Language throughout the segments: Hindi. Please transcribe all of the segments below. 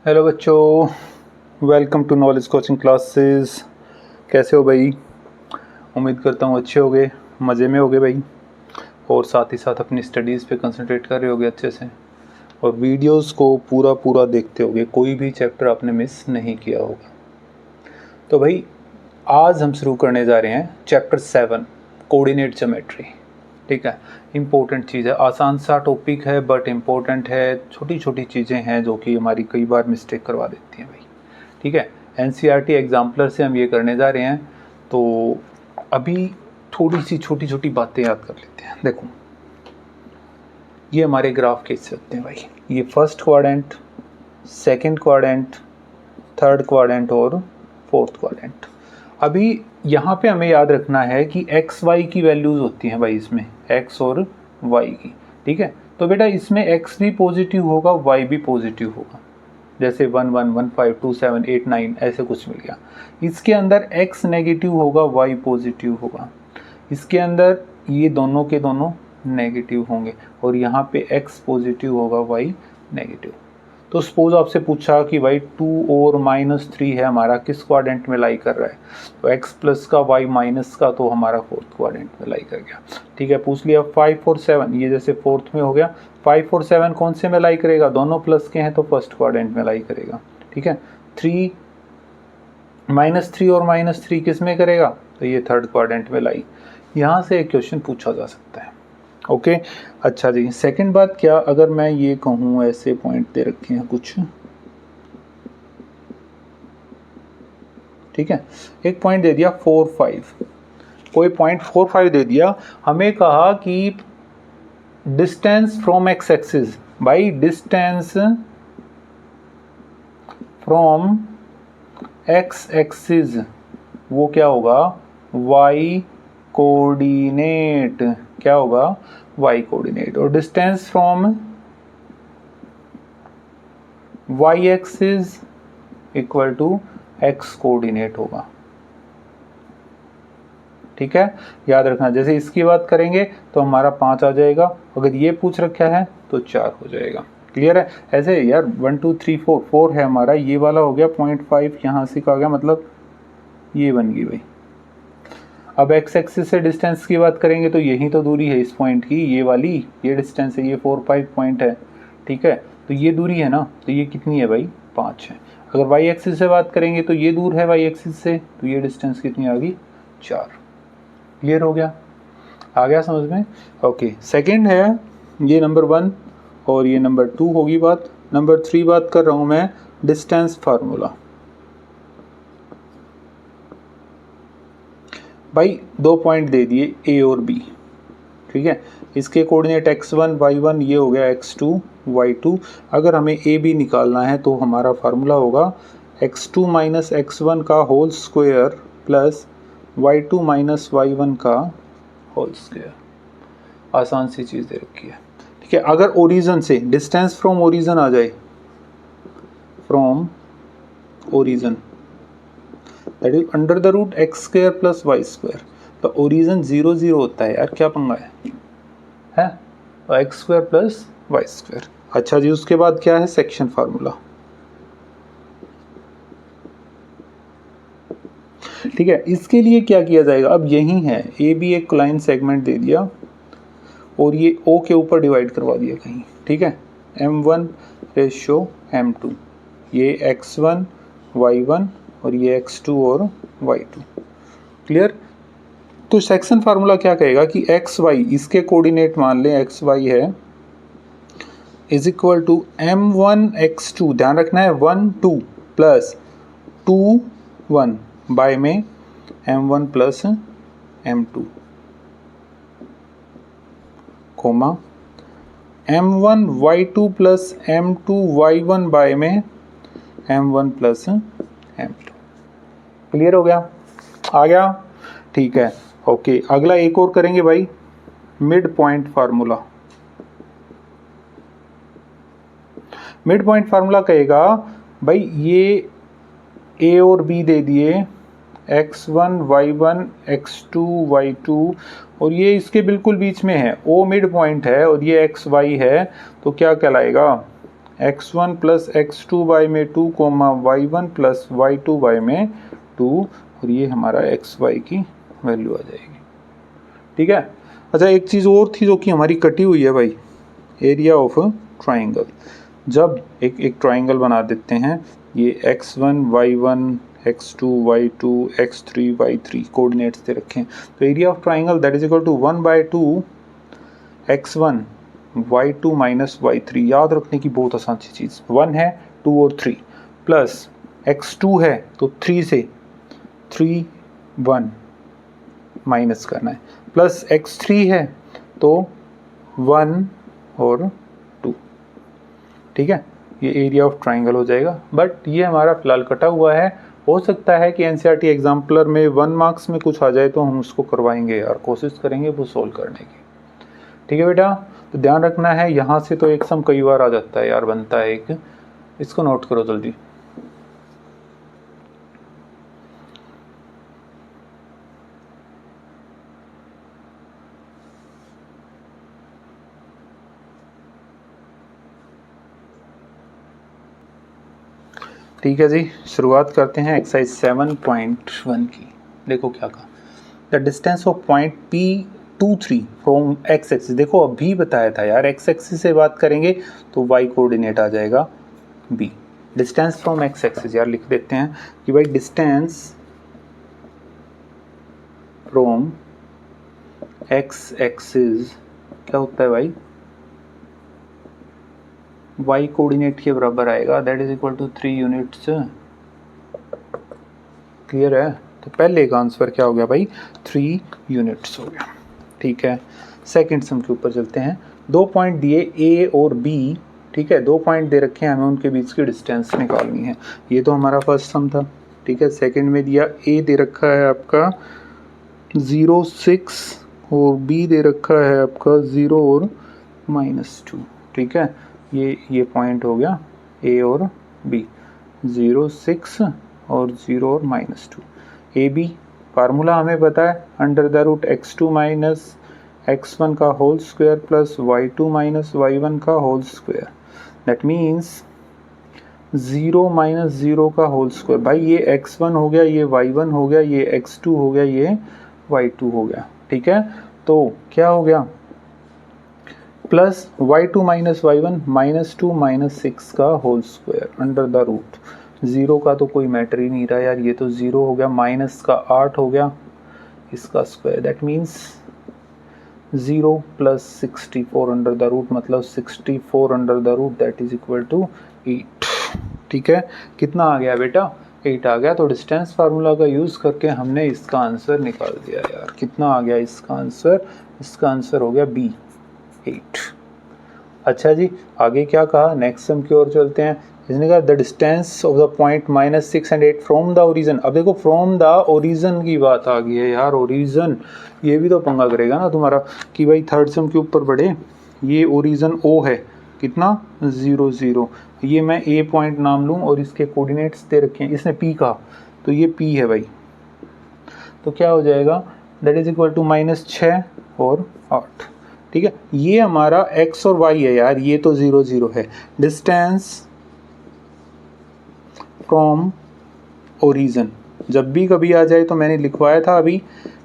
हेलो बच्चों, welcome to knowledge coaching classes. कैसे हो भाई? उम्मीद करता हूँ अच्छे होगे, मज़े में होगे भाई, और साथ ही साथ अपनी स्टडीज़ पे कंसंट्रेट कर रहे होगे अच्छे से, और वीडियोस को पूरा देखते होगे, कोई भी चैप्टर आपने मिस नहीं किया होगा। तो भाई आज हम शुरू करने जा रहे हैं चैप्टर 7 कोऑर्डिनेट ज्योमेट्री। ठीक है, इम्पोर्टेंट चीज़ है, आसान सा टॉपिक है बट इम्पोर्टेंट है। छोटी छोटी चीज़ें हैं जो कि हमारी कई बार मिस्टेक करवा देती हैं भाई। ठीक है, एनसीईआरटी एग्जाम्पलर से हम ये करने जा रहे हैं। तो अभी थोड़ी सी छोटी छोटी बातें याद कर लेते हैं। देखो, ये हमारे ग्राफ कैसे होते हैं भाई? ये first quadrant, second quadrant, third quadrant और फोर्थ क्वाड्रेंट। अभी यहाँ पे हमें याद रखना है कि एक्स वाई की वैल्यूज़ होती हैं भाई, इसमें एक्स और वाई की। ठीक है, तो बेटा इसमें एक्स भी पॉजिटिव होगा, वाई भी पॉजिटिव होगा। जैसे 1 1 1 5 2 7 8 9 ऐसे कुछ मिल गया। इसके अंदर x नेगेटिव होगा, y पॉजिटिव होगा। इसके अंदर ये दोनों के दोनों नेगेटिव होंगे, और यहाँ पे x पॉजिटिव होगा, y नेगेटिव। तो सपोज आपसे पूछा कि भाई 2 और -3 है, हमारा किस क्वाड्रेंट में लाई कर रहा है? तो x प्लस का y माइनस का तो हमारा फोर्थ क्वाड्रेंट में लाई कर गया। ठीक है, पूछ लिया 5 और 7, ये जैसे फोर्थ में हो गया। 5 और 7 कौन से में लाई करेगा? दोनों प्लस के हैं तो फर्स्ट क्वाड्रेंट में लाई करेगा। ठीक है, 3 -3 और -3 किस में करेगा? तो ये थर्ड क्वाड्रेंट में लाई। यहाँ से एक क्वेश्चन पूछा जा सकता है। ओके, अच्छा जी। सेकंड बात क्या, अगर मैं ये कहूँ, ऐसे पॉइंट दे रखे हैं कुछ, ठीक है, एक पॉइंट दे दिया 4 5, कोई पॉइंट 4 5 दे दिया, हमें कहा कि डिस्टेंस फ्रॉम एक्स एक्सिस, भाई डिस्टेंस फ्रॉम एक्स एक्सिस वो क्या होगा? Y coordinate. क्या होगा? Y coordinate. और distance from Y axis equal to X coordinate होगा। ठीक है, याद रखना। जैसे इसकी बात करेंगे तो हमारा 5 आ जाएगा, अगर ये पूछ रखा है तो 4 हो जाएगा। क्लियर है? ऐसे यार 1 2 3 4 4 है हमारा, ये वाला हो गया 0.5, यहाँ से का गया, मतलब ये बन गई भाई। अब एक्स एक्सिस से डिस्टेंस की बात करेंगे तो यही तो दूरी है इस पॉइंट की, ये वाली, ये डिस्टेंस है, ये 4 5 पॉइंट है। ठीक है, तो ये दूरी है ना, तो ये कितनी है भाई? 5 है। अगर वाई एक्सिस से बात करेंगे तो ये दूर है वाई एक्सिस से, तो ये डिस्टेंस कितनी आ गई? 4। क्लियर हो गया? आ गया समझ में? ओके, सेकंड है ये नंबर 1 और ये नंबर 2 होगी बात। नंबर 3 बात कर रहा हूँ मैं, डिस्टेंस फार्मूला। भाई 2 पॉइंट दे दिए ए और बी। ठीक है, इसके कोऑर्डिनेट x1 y1, ये हो गया x2 y2। अगर हमें ए बी निकालना है तो हमारा फार्मूला होगा x2 माइनस x1 का whole square plus y2 minus y1 का होल स्क्वायर। आसान सी चीज़ दे रखी है। ठीक है, अगर ओरिजिन से डिस्टेंस फ्रॉम ओरिजिन आ जाए, from origin that is under the root X square plus Y square, तो ओरिजिन 0 0 होता है यार, क्या पंगा है? तो X square plus Y square. अच्छा जी, उसके बाद क्या है? Section formula. ठीक है, इसके लिए क्या किया जाएगा? अब यही है, ए बी एक लाइन सेगमेंट दे दिया और ये ओ के ऊपर डिवाइड करवा दिया कहीं। ठीक है, m1 रेशो m2, ये x1 y1 और ये x2 और y2। क्लियर? तो सेक्शन फार्मूला क्या कहेगा कि एक्स वाई, इसके कोऑर्डिनेट मान लें एक्स वाई है, is equal to m1 x2, ध्यान रखना है 1 2 प्लस 2 1 बाय में m1 plus m2 coma m1 y2 plus m2 y1 bye में m1 प्लस m2। क्लियर हो गया? आ गया? ठीक है, ओके। अगला एक और करेंगे भाई, mid point formula. Mid point formula कहेगा भाई ये ए और बी दे दिए, x1 y1 x2 y2, और ये इसके बिल्कुल बीच में है, ओ मिड पॉइंट है और ये एक्स वाई है, तो क्या कहलाएगा? x1 प्लस x2y में 2 कोमा y1 प्लस y2y में 2 और ये हमारा xy की वैल्यू आ जाएगी। ठीक है। अच्छा एक चीज़ और थी जो कि हमारी कटी हुई है भाई, एरिया ऑफ ट्राइंगल। जब एक ट्राइंगल बना देते हैं, ये x1 y1 x2 y2 x3 y3 coordinates दे रखें, तो area of triangle that is equal to 1/2 x1 y2 minus y3। याद रखने की बहुत आसान सी चीज़, 1 है 2 और 3 प्लस x2 है तो 3 से 3 1 माइनस करना है, प्लस x3 है तो 1 और 2। ठीक है, ये एरिया ऑफ ट्राइंगल हो जाएगा। बट ये हमारा फिलहाल कटा हुआ है, हो सकता है कि एनसीईआरटी एग्जाम्पलर में 1 मार्क्स में कुछ आ जाए तो हम उसको करवाएंगे यार, कोशिश करेंगे वो सोल्व करने की। ठीक है बेटा, तो ध्यान रखना है, यहाँ से तो एक सम कई बार आ जाता है यार, बनता है एक, इसको नोट करो जल्दी। ठीक है जी, शुरुआत करते हैं एक्सरसाइज 7.1 की। देखो क्या कहा, the distance of point P23 from X axis. देखो अभी बताया था यार, एक्स एक्सिस से बात करेंगे तो वाई कोऑर्डिनेट आ जाएगा B। Distance from X axis यार लिख देते हैं कि भाई डिस्टेंस फ्रॉम एक्स एक्सिस क्या होता है भाई, y कोऑर्डिनेट के बराबर आएगा, that is equal to 3 units. Clear है, तो पहले का आंसर क्या हो गया भाई, 3 यूनिट्स हो गया। ठीक है, सेकंड सम के ऊपर चलते हैं। 2 पॉइंट दिए A और B, ठीक है, 2 पॉइंट दे रखे हैं, हमें उनके बीच की डिस्टेंस निकालनी है। ये तो हमारा फर्स्ट सम था। ठीक है, सेकंड में दिया A दे रखा है आपका 0.6 और B दे रखा है आपका 0 और -2। ठीक है, ये पॉइंट हो गया A और B, 0.6 और 0 और -2। AB फार्मूला हमें पता है, under the root x2 minus x1 का whole square plus y2 minus y1 का whole square, that means 0 minus 0 का होल स्क्वायर। भाई ये x1 हो गया, ये y1 हो गया, ये x2 हो गया, ये y2 हो गया। ठीक है, तो क्या हो गया, प्लस y2 माइनस y1 -2 -6 का whole square under the root, 0 का तो कोई मैटर ही नहीं रहा यार, ये तो 0 हो गया, माइनस का 8 हो गया, इसका square, that means 0 plus 64 under the root, मतलब 64 under the root, that is equal to 8। ठीक है, कितना आ गया बेटा, 8 आ गया। तो डिस्टेंस फार्मूला का यूज़ करके हमने इसका आंसर निकाल दिया यार। कितना आ गया इसका आंसर, इसका आंसर हो गया B 8। अच्छा जी, आगे क्या कहा, नेक्स्ट सम की ओर चलते हैं। इसने कहा the distance of the point -6 and 8 from the origin. अब देखो फ्रॉम द ओरिजिन की बात आ गई है यार, ओरिजिन ये भी तो पंगा करेगा ना तुम्हारा कि भाई थर्ड सम के ऊपर बढ़े। ये ओरिजिन O है, कितना 0 0, ये मैं A पॉइंट नाम लूँ और इसके कोऑर्डिनेट्स दे रखे हैं, इसने P कहा तो ये P है भाई, तो क्या हो जाएगा, दैट इज इक्वल टू -6 और 8। ठीक है, ये हमारा x और y है यार, ये तो 0 0 है। डिस्टेंस फ्रॉम ओरिजिन जब भी कभी आ जाए तो मैंने लिखवाया था अभी,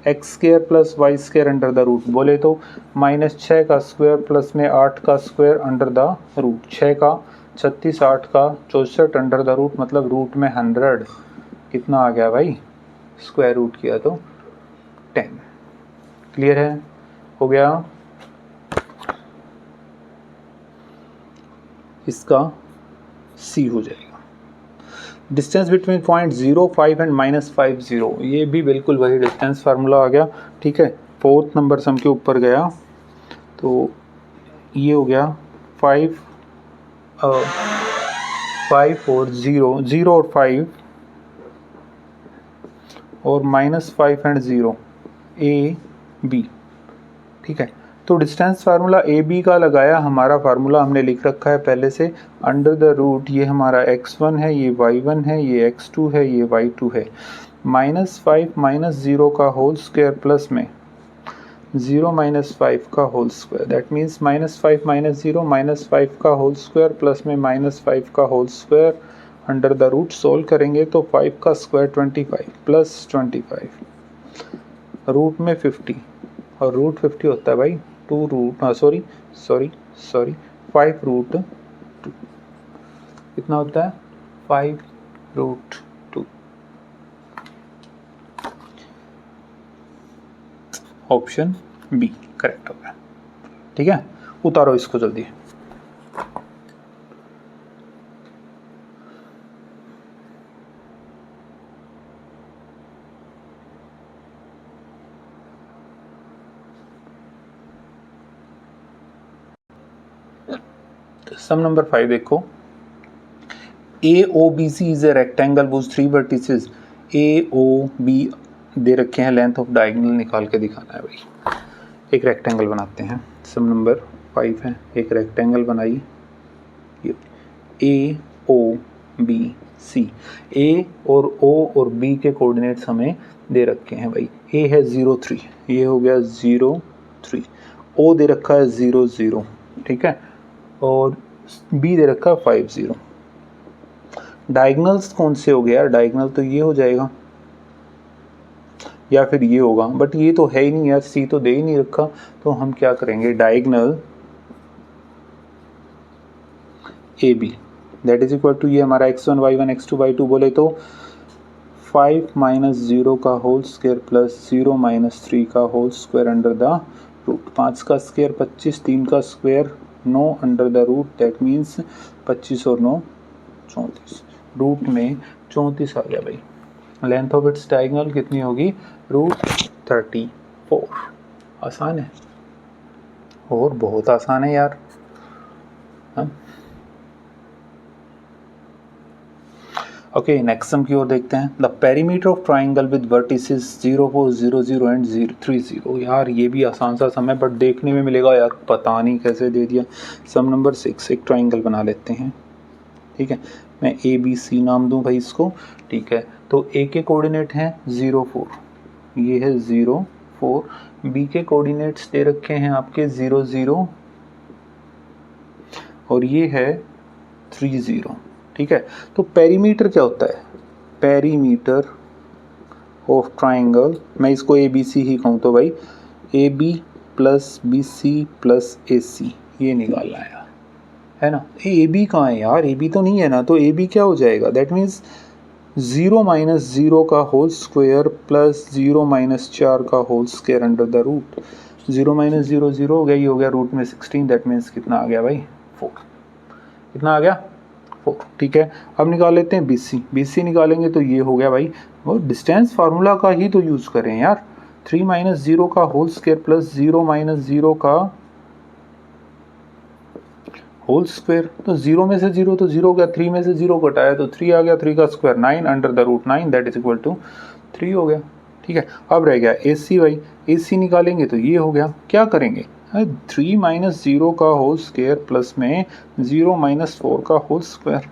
x² plus y² under the root, बोले तो -6 का स्क्वायर प्लस में 8 का स्क्वायर अंडर द रूट, 6 का 36, 8 का 64 अंडर द रूट, मतलब रूट में 100, कितना आ गया भाई, स्क्वायर रूट किया तो 10। क्लियर है, हो गया। इसका C हो जाएगा। डिस्टेंस बिटवीन पॉइंट 0 5 एंड -5 0, ये भी बिल्कुल वही डिस्टेंस फार्मूला आ गया। ठीक है, फोर्थ नंबर सम के ऊपर गया तो ये हो गया 5 और 0 0 और 5 और -5 एंड 0 A B। ठीक है, तो डिस्टेंस फार्मूला ए बी का लगाया, हमारा फार्मूला हमने लिख रखा है पहले से, अंडर द रूट ये हमारा x1 है, ये y1 है, ये x2 है, ये y2 है, -5 -0 का होल स्क्वायर प्लस में 0 माइनस 5 का whole square, that means -5 minus 0 -5 का होल स्क्वायर प्लस में -5 का whole square under the root solve करेंगे तो 5 का स्क्वायर 25 प्लस 25 रूट में 50 और रूट 50 होता है भाई 2 रूट सॉरी 5 रूट 2 कितना होता है 5 रूट 2। ऑप्शन बी करेक्ट होगा। ठीक है, उतारो इसको जल्दी। सम नंबर 5 देखो, AOBC is a rectangle whose 3 vertices AOB दे रखे हैं, लेंथ ऑफ डायगोनल निकाल के दिखाना है भाई। एक रेक्टेंगल बनाते हैं, सम नंबर 5 है, एक रेक्टेंगल बनाई AOBC, A और O और B के कोऑर्डिनेट्स हमें दे रखे हैं भाई। A है 0 3, ये हो गया 0 3, O दे रखा है 0 0, ठीक है, और B दे रखा है 5 0। डायगोनल्स कौन से हो गया? डायगोनल तो ये हो जाएगा या फिर ये होगा, बट ये तो है ही नहीं यार, सी तो दे ही नहीं रखा, तो हम क्या करेंगे diagonal A B that is equal to, ये हमारा x1 y1 x2 y2 बोले तो 5 माइनस 0 का होल स्क्वायर प्लस 0 माइनस 3 का whole square under the root, 5 का स्क्वायर 25, 3 का square 9 under the root, that means 25 और 9 34, रूट में 34 आ गया भाई। लेंथ ऑफ इट्स डायगोनल कितनी होगी? रूट 34। आसान है और बहुत आसान है यार। ओके, नेक्स्ट सम की ओर देखते हैं। The perimeter of triangle with vertices 0 4 0 0 and 3 0। यार ये भी आसान सा सम है, बट देखने में मिलेगा यार पता नहीं कैसे दे दिया। सम नंबर 6, एक ट्राइंगल बना लेते हैं, ठीक है, मैं ABC नाम दूं भाई इसको, ठीक है। तो A के कोऑर्डिनेट हैं 0 4, ये है 0 4, B के कोऑर्डिनेट्स दे रखे हैं आपके 0 0 और ये है 3 0, ठीक है। तो पेरीमीटर क्या होता है? पेरीमीटर ऑफ ट्राइंगल, मैं इसको ABC ही कहूँ तो भाई AB plus BC plus AC, ये निकालना है ना। AB कहाँ है यार? AB तो नहीं है ना, तो AB क्या हो जाएगा? दैट मीन्स 0 माइनस 0 का होल स्क्वायर प्लस 0 माइनस 4 का whole square under the root. 0 minus 0 0 हो गया, ये हो गया रूट में 16, दैट मीन्स कितना आ गया भाई 4। कितना आ गया 4, ठीक है। अब निकाल लेते हैं BC निकालेंगे तो ये हो गया भाई, वो डिस्टेंस फार्मूला का ही तो यूज़ करें यार। 3 माइनस 0 का होल स्क्वायर प्लस 0 माइनस 0 का होल स्क्वायर, तो 0 में से 0 तो 0 हो गया, 3 में से 0 घटाया तो 3 आ गया, 3 का square 9 under the root 9, that is equal to 3 हो गया, ठीक है। अब रह गया AC भाई, AC निकालेंगे तो ये हो गया, क्या करेंगे 3 माइनस 0 का होल स्क्वायर प्लस में 0 माइनस 4 का होल स्क्वायर,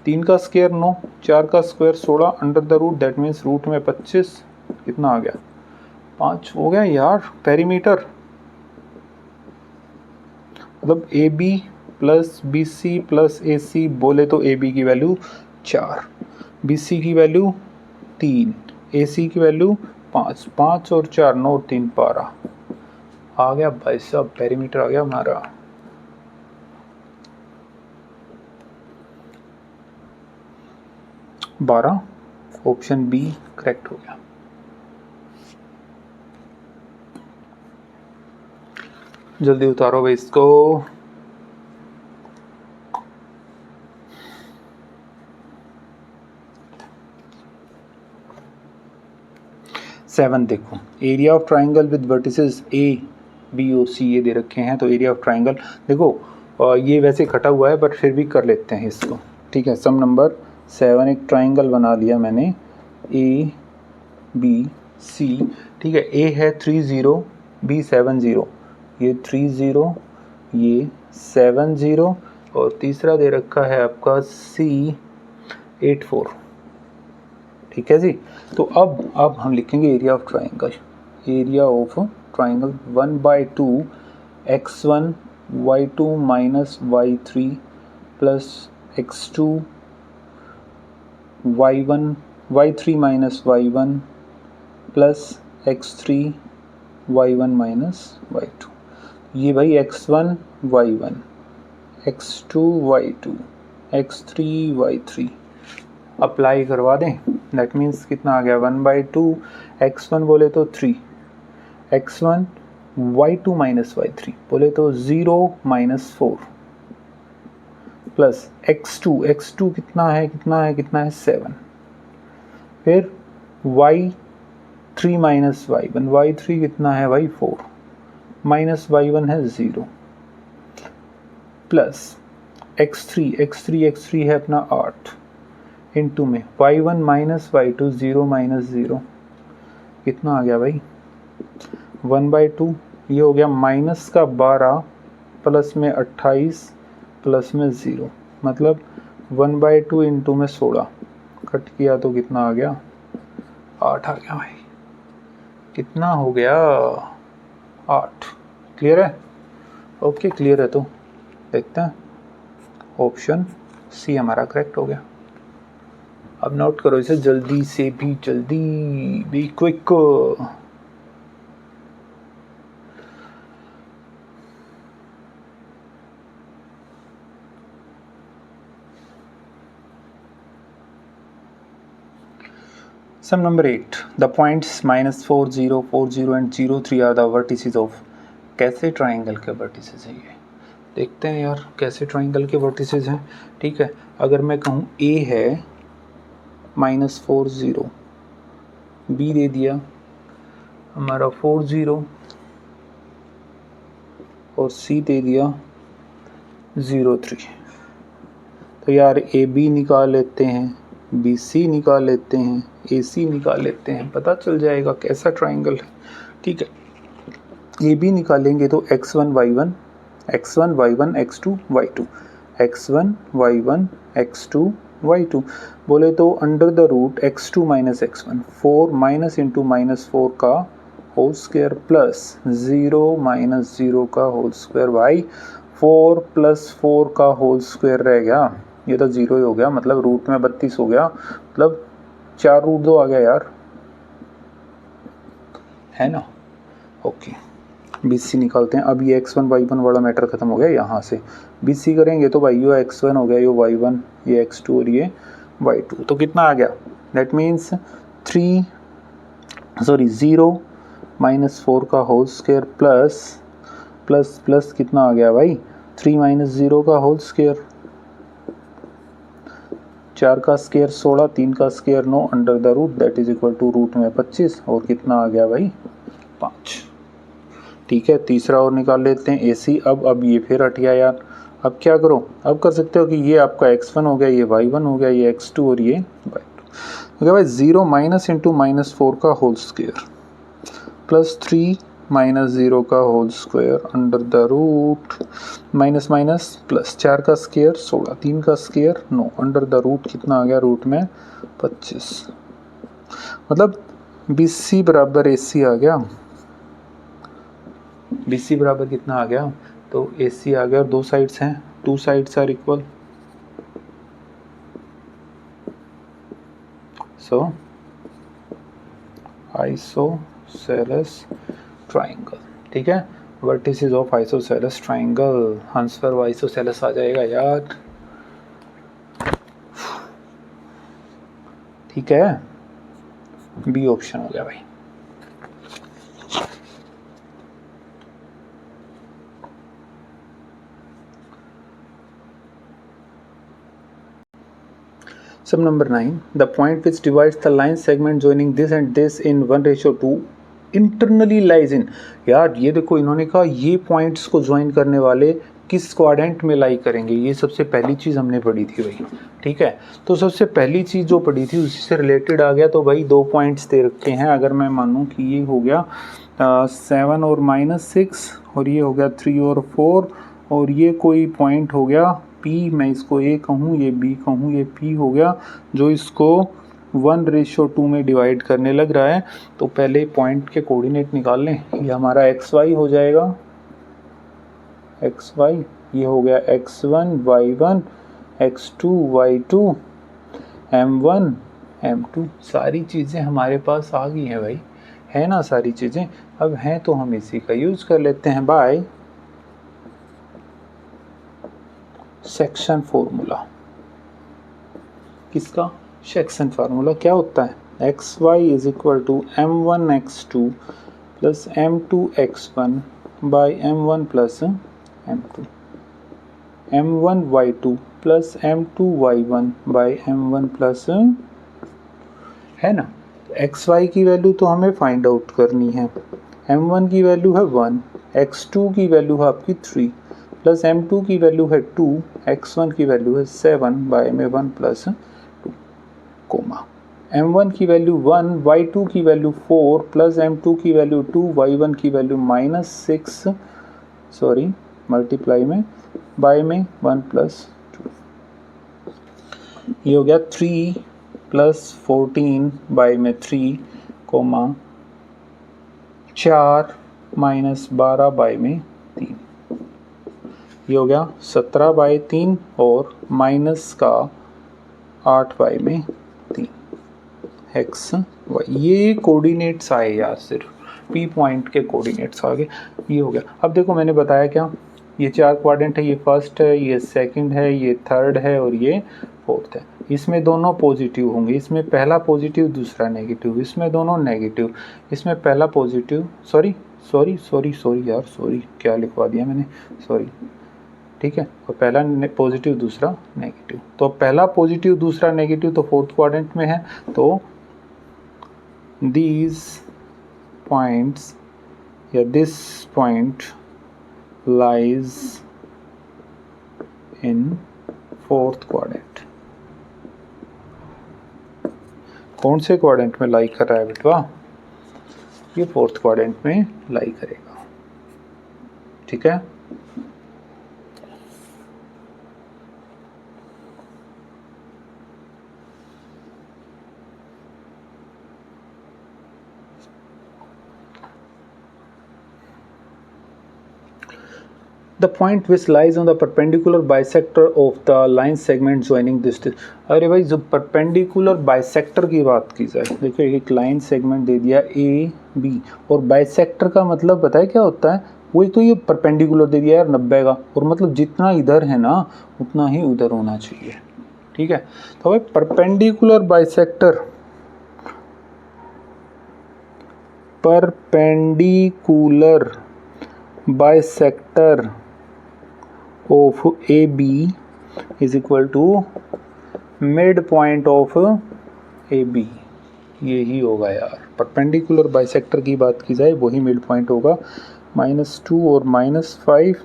3 का स्क्वायर 9, 4 का square 16 under the root, that means root में 25, कितना आ गया 5 हो गया यार पेरीमीटर। मतलब AB plus BC plus AC बोले तो AB की वैल्यू 4, BC की वैल्यू 3, AC की वैल्यू 5, 5 और 4 9 और 3 12 आ गया भाई साहब, पेरीमीटर आ गया हमारा। बारह, ऑप्शन B करेक्ट हो गया। जल्दी उतारो भाई इसको। सेवन देखो, area of triangle with vertices A B और C ये दे रखे हैं, तो एरिया ऑफ ट्राइंगल देखो ये वैसे कटा हुआ है बट फिर भी कर लेते हैं इसको, ठीक है। सम नंबर 7, एक ट्राइंगल बना लिया मैंने A B C, ठीक है। A है 3 0, B 7 0, ये 3 0, ये 7 0 और तीसरा दे रखा है आपका C 8 4, ठीक है जी। तो अब हम लिखेंगे area of triangle, area of triangle 1/2 x1 y2 minus y3 plus x2 y3 minus y1 plus x3 y1 minus y2। ये भाई x1 y1 x2 y2 x3 y3 apply करवा दें। दैट मीन्स कितना आ गया 1/2 x1 बोले तो 3 x1 y2 माइनस y3 बोले तो 0 माइनस 4 प्लस x2 कितना है 7। फिर y3 माइनस y3 कितना है भाई 4 माइनस y1 है 0 प्लस x3 है अपना 8 इनटू में y1 माइनस y2 0 माइनस 0 कितना आ गया भाई 1/2। ये हो गया माइनस का 12 प्लस में 28 प्लस में 0 मतलब 1/2 इंटू में 16 कट किया तो कितना आ गया 8 आ गया भाई। कितना हो गया 8। क्लियर है? ओके क्लियर है तो देखते हैं ऑप्शन सी हमारा करेक्ट हो गया। अब नोट करो इसे जल्दी से भी जल्दी be quick. Sum number 8. The points -4, 0, 4, 0 and 0, 3 are the vertices of कैसे ट्राइंगल के वर्टिसेस हैं ये देखते हैं यार कैसे ट्राइंगल के वर्टिसेस हैं। ठीक है, अगर मैं कहूँ A है -4, 0, B दे दिया हमारा 4, 0 और C दे दिया 0, 3। तो यार AB निकाल लेते हैं, BC निकाल लेते हैं, AC निकाल लेते हैं, पता चल जाएगा कैसा ट्राइंगल है। ठीक है, AB निकालेंगे तो x1 y1 x2 y2 x1 y1 x2 y2 बोले तो under the root x2 minus x1 4 minus into -4 का होल स्क्वायर प्लस 0 माइनस 0 का होल स्क्वायर। भाई 4 प्लस 4 का होल स्क्वायर रह गया, ये तो 0 ही हो गया मतलब रूट में 32 हो गया, मतलब 4 रूट 2 आ गया यार, है ना। ओके BC निकालते हैं। अब ये x1 y1 वाला मैटर खत्म हो गया, यहाँ से BC करेंगे तो भाई ये x1 हो गया, ये y1, ये x2 और ये y2। तो कितना आ गया दैट मीन्स 0 माइनस 4 का होल स्क्वायर प्लस कितना आ गया भाई 3 माइनस 0 का होल स्क्वायर। 4 का स्क्वायर 16, 3 का square 9 under the root that is equal to root में 25 और कितना आ गया भाई 5। ठीक है, तीसरा और निकाल लेते हैं AC। अब ये फिर हट गया यार, अब क्या करो, अब कर सकते हो कि ये आपका x1 हो गया, ये y1 हो गया, ये x2 और ये y2 हो गया भाई। 0 माइनस इंटू -4 का होल स्क्वायर प्लस 3 माइनस 0 का whole square under the root minus plus 4 का स्क्वायर 16, 3 का स्क्वायर 9 अंडर द रूट कितना आ गया रूट में 25। मतलब BC बराबर AC आ गया। BC बराबर कितना आ गया तो AC आ गया और दो साइड्स हैं, 2 sides are equal, so isosceles triangle. ठीक है, vertices of isosceles triangle, answer isosceles आ जाएगा यार। ठीक है, बी ऑप्शन हो गया भाई। Sum number 9. The point which divides the line segment joining this and this in 1:2 internally lies in। यार ये देखो इन्होंने कहा ये पॉइंट्स को ज्वाइन करने वाले किस क्वाड्रेंट में लाई करेंगे, ये सबसे पहली चीज़ हमने पढ़ी थी भाई। ठीक है, तो सबसे पहली चीज़ जो पढ़ी थी उसी से रिलेटेड आ गया। तो भाई 2 पॉइंट्स दे रखे हैं, अगर मैं मानूँ कि ये हो गया 7 और -6 और ये हो गया 3 और 4 और ये कोई पॉइंट हो गया P, मैं इसको A कहूँ, ये B कहूँ, ये P हो गया, जो इसको 1:2 में डिवाइड करने लग रहा है, तो पहले पॉइंट के कोऑर्डिनेट निकाल लें। ये हमारा XY हो जाएगा, XY, ये हो गया X1 Y1 X2 Y2 M1 M2। सारी चीज़ें हमारे पास आ गई हैं भाई, है ना सारी चीज़ें। अब हैं तो हम इसी का यूज़ कर लेते हैं बाय सेक्शन फार्मूला। किसका? सेक्शन फार्मूला क्या होता है? XY is equal to M1 X2 plus M2 X1 by M1 plus M2, M1 Y2 plus M2 Y1 by M1 plus, है ना। XY की वैल्यू तो हमें फाइंड आउट करनी है। M1 की वैल्यू है 1, X2 की वैल्यू है आपकी 3, प्लस M2 की वैल्यू है 2, X1 की वैल्यू है 7 बाई में 1 प्लस 2, कोमा। M1 की वैल्यू 1, Y2 की वैल्यू 4, प्लस M2 की वैल्यू 2, Y1 की वैल्यू -6, सॉरी मल्टीप्लाई में बाई में 1 प्लस 2। ये हो गया 3 प्लस 14 बाई में 3, कोमा 4 माइनस 12 बाई में 3। ये हो गया 17 बाई 3 और माइनस का 8 बाई में 3 एक्स वाई। ये कोऑर्डिनेट्स आए यार, सिर्फ पी पॉइंट के कोऑर्डिनेट्स आ गए। ये हो गया। अब देखो मैंने बताया क्या, ये 4 क्वाड्रेंट है, ये फर्स्ट है, ये सेकंड है, ये थर्ड है और ये फोर्थ है। इसमें दोनों पॉजिटिव होंगे, इसमें पहला पॉजिटिव दूसरा नेगेटिव, इसमें दोनों नेगेटिव, इसमें पहला पॉजिटिव, सॉरी यार, सॉरी क्या लिखवा दिया मैंने, सॉरी, ठीक है। और पहला पॉजिटिव दूसरा नेगेटिव, तो पहला पॉजिटिव दूसरा नेगेटिव तो फोर्थ क्वाड्रेंट में है। तो these points या this point lies in fourth quadrant। कौन से क्वाड्रेंट में लाई कर रहा है बेटवा? ये फोर्थ क्वाड्रेंट में लाई करेगा, ठीक है। The point which lies on the perpendicular bisector of the line segment joining this। अरे भाई जो perpendicular bisector की बात की जाए, देखो एक लाइन सेगमेंट दे दिया A B, और bisector का मतलब पता है क्या होता है? वही तो ये perpendicular दे दिया यार 90 का, और मतलब जितना इधर है ना उतना ही उधर होना चाहिए, ठीक है। तो भाई perpendicular bisector, bisector of AB is equal to midpoint of AB। यही होगा यार, परपेंडिकुलर बाइसेक्टर की बात की जाए वही मिड पॉइंट होगा। -2 और -5,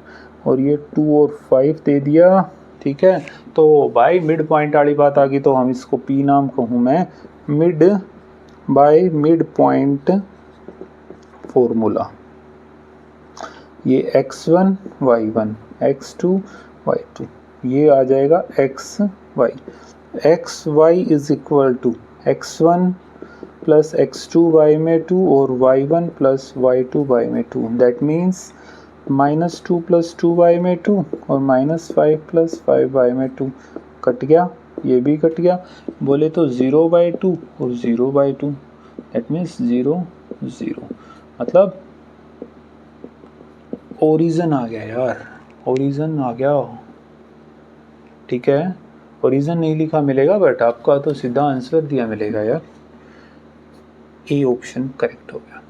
और ये 2 और 5 दे दिया, ठीक है। तो भाई मिड पॉइंट वाली बात आ गई, तो हम इसको P नाम कहूँ मैं, mid bye mid point formula. ये x1 y1 x2 y2, ये आ जाएगा xy। xy is equal to x1 plus x2 y में 2 और y1 प्लस y2 y में 2। दैट मीन्स -2 प्लस 2y में 2 और -5 प्लस 5y में 2। कट गया, ये भी कट गया। बोले तो 0/2 और 0/2, दैट मीन्स 0 0, मतलब ओरिजिन आ गया यार, ओरिजिन आ गया, ठीक है। ओरिजिन नहीं लिखा मिलेगा, बट आपका तो सीधा आंसर दिया मिलेगा यार। ए ऑप्शन करेक्ट हो गया।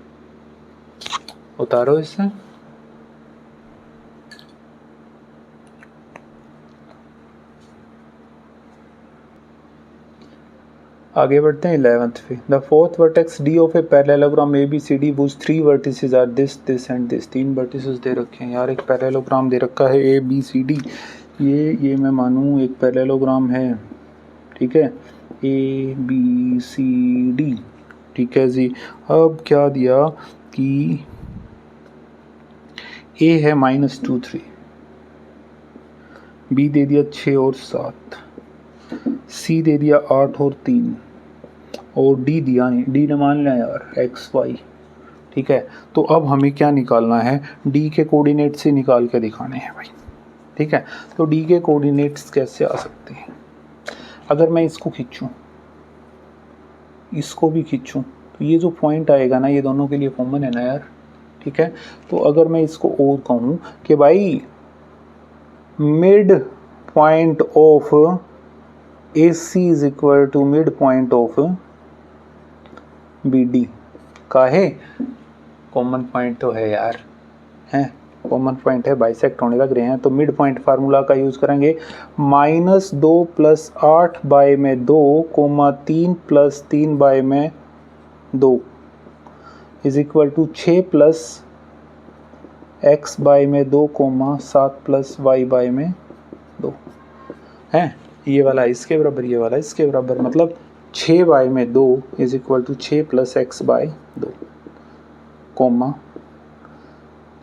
उतारो इससे। आगे बढ़ते हैं 11th पे। The fourth vertex D of a parallelogram A B C D was 3 vertices are this this and this. 3 vertices दे रखे हैं यार, एक पैरेललोग्राम दे रखा है ए बी सी डी। ये मैं मानूँ एक पैरेललोग्राम है, ठीक है, ए बी सी डी, ठीक है जी। अब क्या दिया कि ए है -2 3, बी दे दिया 6 और 7, सी दे दिया 8 और 3, और डी दिया नहीं, डी ने मान लिया यार एक्स वाई, ठीक है। तो अब हमें क्या निकालना है, डी के कोऑर्डिनेट से निकाल के दिखाने हैं भाई, ठीक है। तो डी के कोऑर्डिनेट्स कैसे आ सकते हैं, अगर मैं इसको खींचूं, इसको भी खींचूं, तो ये जो पॉइंट आएगा ना, ये दोनों के लिए कॉमन है ना यार, ठीक है। तो अगर मैं इसको और कहूँ कि भाई mid point of A C is equal to mid point of B D, का है कॉमन पॉइंट तो है यार, हैं कॉमन पॉइंट है, बाइसेक्ट होने लग रहे हैं। तो मिड पॉइंट फार्मूला का यूज़ करेंगे, -2 + 8 बाय में 2, 3 + 3 बाय में 2 is equal to 6 + x by में 2, 7 + y बाय में 2 है। ये वाला इसके बराबर, ये वाला इसके बराबर, मतलब 6 बाय में 2 is equal to 6 + x by 2,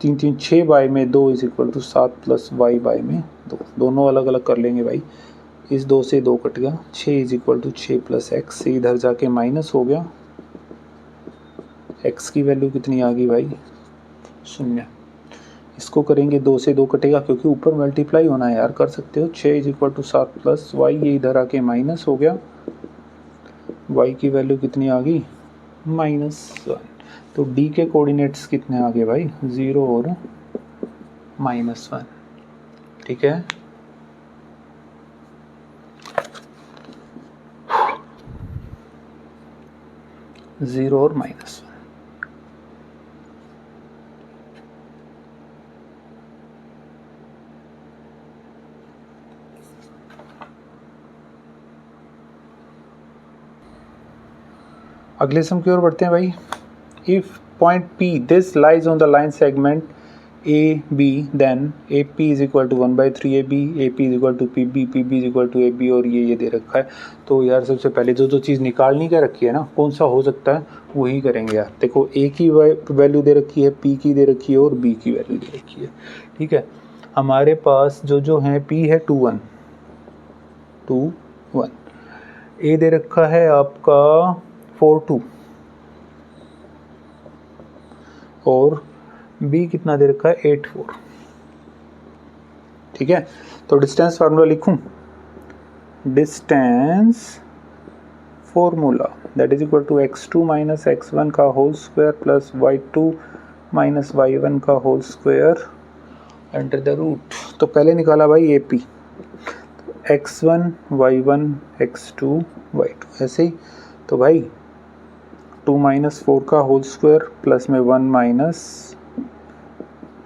3 3 6 by में 2 is equal to 7 + y by में 2। दोनों अलग अलग कर लेंगे भाई, इस 2 से 2 कट गया, 6 इज इक्वल टू 6 + x से इधर जाके माइनस हो गया, x की वैल्यू कितनी आ गई भाई 0। इसको करेंगे 2 से 2 कटेगा, क्योंकि ऊपर मल्टीप्लाई होना है यार, कर सकते हो। 6 इज इक्वल टू 7 + y, ये इधर आके माइनस हो गया, y की वैल्यू कितनी आ गई -1। तो d के कोऑर्डिनेट्स कितने आ गए भाई 0 और -1, ठीक है। ज़ीरो और -1। अगले सम की ओर बढ़ते हैं भाई। If point P this lies on the line segment AB, then AP is equal to 1/3 AB, AP is equal to PB, PB is equal to AB, और ये दे रखा है। तो यार सबसे पहले जो चीज़ निकालनी क्या रखी है ना, कौन सा हो सकता है वही करेंगे यार। देखो A की वैल्यू दे रखी है, P की दे रखी है और B की वैल्यू दे रखी है, ठीक है। हमारे पास जो है P है 2 1, A दे रखा है आपका 4 2, और B कितना दे रखा है 8 4, ठीक है। तो डिस्टेंस फार्मूला लिखूं, distance formula that is equal to x2 - x1 का whole square plus y2 - y1 का whole square under the root. तो पहले निकाला भाई AP, x1 y1 x2 y2 ऐसे ही। तो भाई 2 - 4 का होल स्क्वायर प्लस में 1 -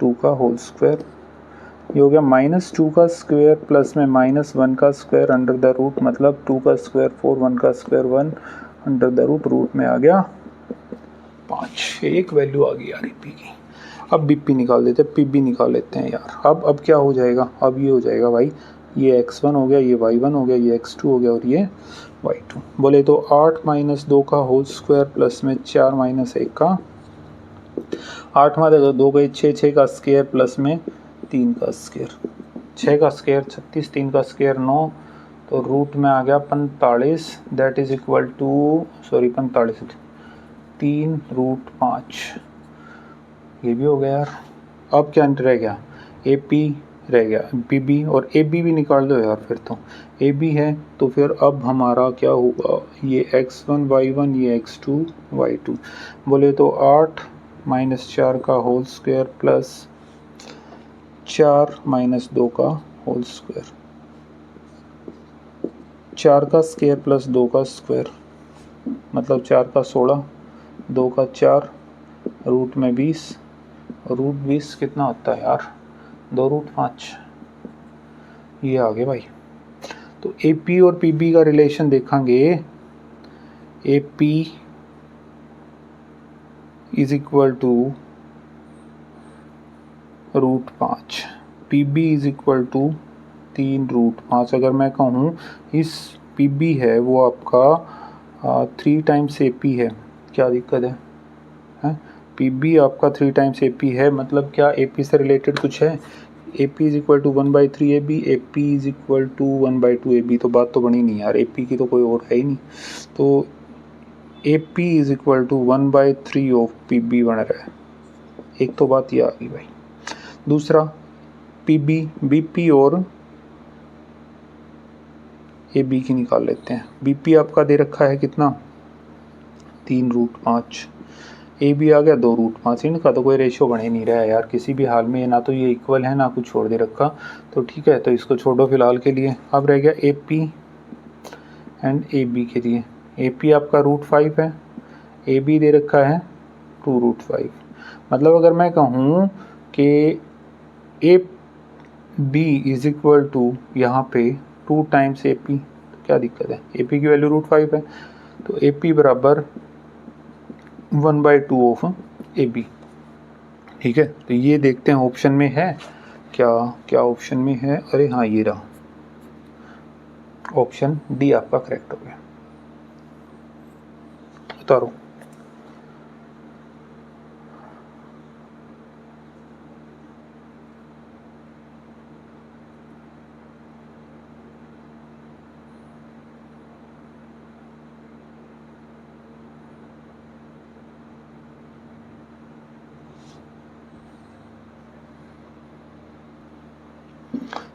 2 का होल स्क्वायर, ये हो गया -2 का स्क्वायर प्लस में -1 का स्क्वायर अंडर द रूट, मतलब 2 का स्क्वायर 4, 1 का स्क्वायर 1 अंडर द रूट में आ गया 5। एक वैल्यू आ गई यार पी की। अब BP निकाल देते हैं, PB निकाल लेते हैं यार। अब क्या हो जाएगा, अब ये हो जाएगा भाई, ये x1 हो गया, ये y1 हो गया, ये x2 हो गया और ये y2। बोले तो 8 - 2 का होल स्क्वायर प्लस में 4 - 1 का, 8 में 2 गए 6, 6 का स्क्वायर प्लस में 3 का स्क्वायर, 6 का स्क्वायर 36, 3 का स्क्वायर 9, तो रूट में आ गया 45, दैट इज इक्वल टू 45 3√5। ये भी हो गया यार। अब क्या रह गया, AP रह गया, PB और AB भी निकाल दो यार। फिर तो AB है, तो फिर अब हमारा क्या होगा, ये x1 y1, ये x2 y2। बोले तो 8 - 4 का होल स्क्वायर प्लस 4 - 2 का होल स्क्वायर, 4 का स्क्वायर प्लस 2 का स्क्वायर, मतलब 4 का 16, 2 का 4, रूट में 20, रूट 20 कितना होता है यार 2√5। ये आ गए भाई। तो AP और PB का रिलेशन देखेंगे, AP is equal to √5, PB is equal to 3√5। अगर मैं कहूँ इस PB है वो आपका 3 टाइम्स AP है, क्या दिक्कत है? PB आपका 3 टाइम्स AP है, मतलब क्या AP से रिलेटेड कुछ है? AP is equal to 1/3 AB, AP is equal to 1/2 AB। तो बात तो बनी नहीं यार, AP की तो कोई और है ही नहीं। तो A P is equal to 1/3 of P B बन रहा है। एक तो बात ये आ गई भाई। दूसरा पी बी, बी पी और ए बी की निकाल लेते हैं। बी पी आपका दे रखा है कितना, 3√5। ए बी आ गया 2√5। इनका तो कोई रेशियो बन ही नहीं रहा है यार किसी भी हाल में, ना तो ये इक्वल है ना कुछ छोड़ दे रखा। तो ठीक है, तो इसको छोड़ो फिलहाल के लिए। अब रह गया A P and A B के लिए। ए पी आपका √5 है, ए बी दे रखा है 2√5। मतलब अगर मैं कहूँ कि A B is equal to यहाँ पे 2 टाइम्स ए पी, तो क्या दिक्कत है, ए पी की वैल्यू √5 है, तो ए पी बराबर 1/2 ऑफ ए बी। ठीक है, तो ये देखते हैं ऑप्शन में है क्या, क्या ऑप्शन में है। अरे हाँ ये रहा, ऑप्शन डी आपका करेक्ट हो गया। उतारो।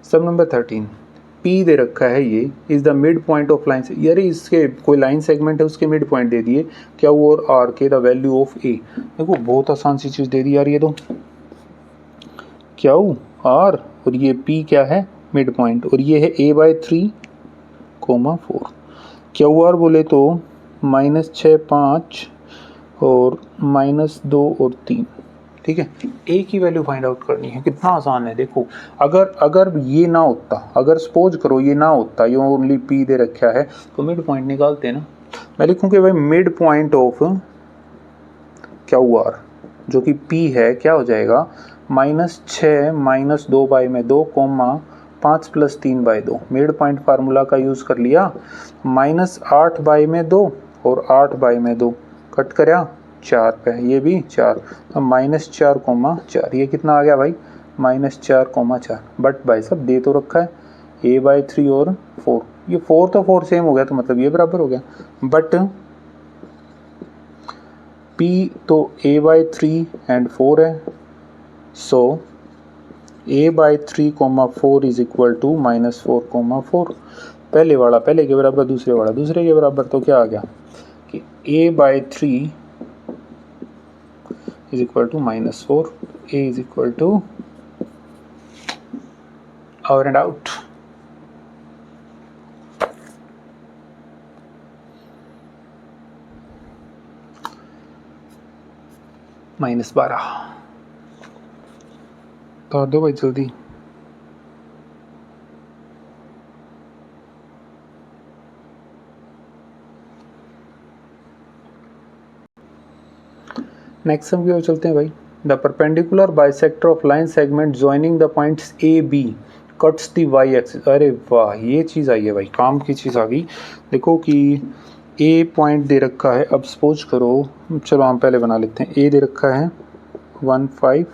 सब नंबर 13 पी दे रखा है, ये is the mid point of line. यार इसके कोई लाइन सेगमेंट है उसके मिड पॉइंट दे दिए, क्या वो और आर के द वैल्यू ऑफ ए। देखो बहुत आसान सी चीज दे दी यार ये तो, क्या वो आर और ये पी क्या है मिड पॉइंट, और ये है a/3, 4। क्या वो आर बोले तो -6, 5 और -2 और 3। ठीक है, ए की वैल्यू फाइंड आउट करनी है। कितना आसान है देखो। अगर ये ना होता, अगर सपोज करो ये ना होता, ये ओनली पी दे रखा है, तो मिड पॉइंट निकालते हैं ना। मैं लिखूँ कि भाई मिड पॉइंट ऑफ क्या हुआ आर जो कि पी है, क्या हो जाएगा -6 -2/2 5 + 3/2। मिड पॉइंट फार्मूला का यूज़ कर लिया। -8/2 और 8/2 कट करा 4 पे, ये भी 4, तो -4,4। ये कितना आ गया भाई -4,4। बट भाई साहब दे तो रखा है a/3 और 4, ये 4 तो 4 सेम हो गया, तो मतलब ये बराबर हो गया। बट p तो a/3 एंड 4 है, सो a/3, 4 इज इक्वल टू -4,4। पहले वाला पहले के बराबर, दूसरे वाला दूसरे के बराबर, तो क्या आ गया कि a/3 is equal to -4, a is equal to out and out। -12 तो दो भाई जल्दी। नेक्स्ट सम की ओर चलते हैं भाई। The perpendicular bisector of line segment joining the points A B cuts the Y axis. अरे वाह, ये चीज़ आई है भाई, काम की चीज़ आ गई। देखो कि ए पॉइंट दे रखा है, अब सपोज करो, चलो हम पहले बना लेते हैं। ए दे रखा है 1, 5,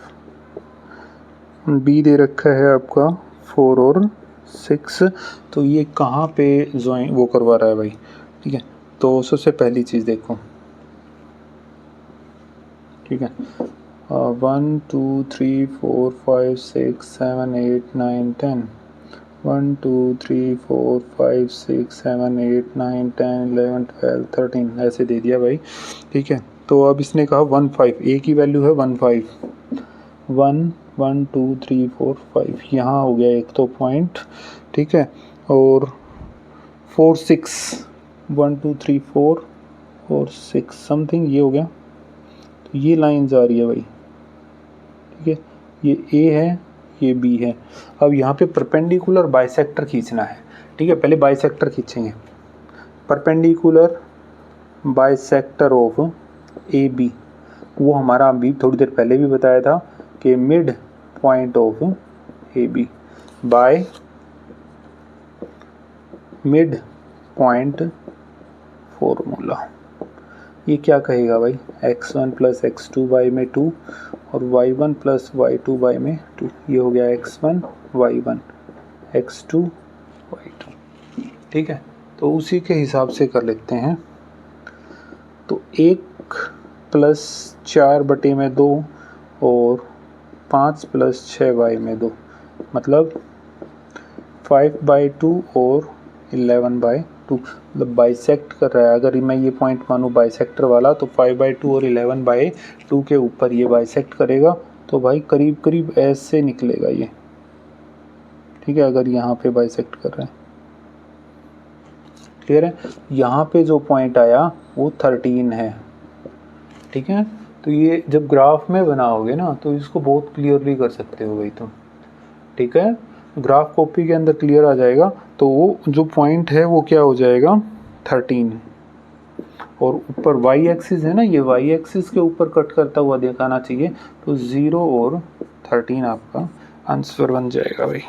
बी दे रखा है आपका 4 और 6। तो ये कहाँ पे ज्वाइन वो करवा रहा है भाई। ठीक है, तो सबसे पहली चीज़ देखो, ठीक है, 1 2 3 4 5 6 7 8 9 10, 1 2 3 4 5 6 7 8 9 10 11 12 13 ऐसे दे दिया भाई। ठीक है, तो अब इसने कहा 1 5, ए की वैल्यू है 1 5, 1 1 2 3 4 5, यहाँ हो गया एक तो पॉइंट। ठीक है, और 4 6, 1 2 3 4 और 6 समथिंग ये हो गया। तो ये लाइन्स आ रही है भाई। ठीक है, ये ए है, ये बी है। अब यहाँ पे परपेंडिकुलर बाइसेक्टर खींचना है। ठीक है, पहले बाइसेक्टर खींचेंगे। Perpendicular bisector of A B, वो हमारा अभी थोड़ी देर पहले भी बताया था कि mid point of A B by mid point formula. ये क्या कहेगा भाई, x1 + x2y में 2 और y1 + y2y में 2। ये हो गया x1 y1 x2 y2। ठीक है, तो उसी के हिसाब से कर लेते हैं। तो 1 प्लस 4/2 और 5 प्लस 6/2 मतलब 5/2 और 11/2 मतलब बाइसेक्ट कर रहा है। अगर मैं ये पॉइंट मानूँ बाइसेक्टर वाला तो 5/2 और 11/2 के ऊपर ये बाइसेक्ट करेगा तो भाई करीब करीब ऐसे निकलेगा ये, ठीक है, अगर यहाँ पे बाइसेक्ट कर रहे हैं। क्लियर है? यहाँ पे जो पॉइंट आया वो 13 है, ठीक है। तो ये जब ग्राफ में बनाओगे ना तो इसको बहुत क्लियरली कर सकते हो भाई तुम, ठीक है। ग्राफ कॉपी के अंदर क्लियर आ जाएगा। तो वो जो पॉइंट है वो क्या हो जाएगा 13 और ऊपर वाई एक्सिस है ना, ये वाई एक्सिस के ऊपर कट करता हुआ दिखाना चाहिए। तो 0 और 13 आपका आंसर बन जाएगा भाई,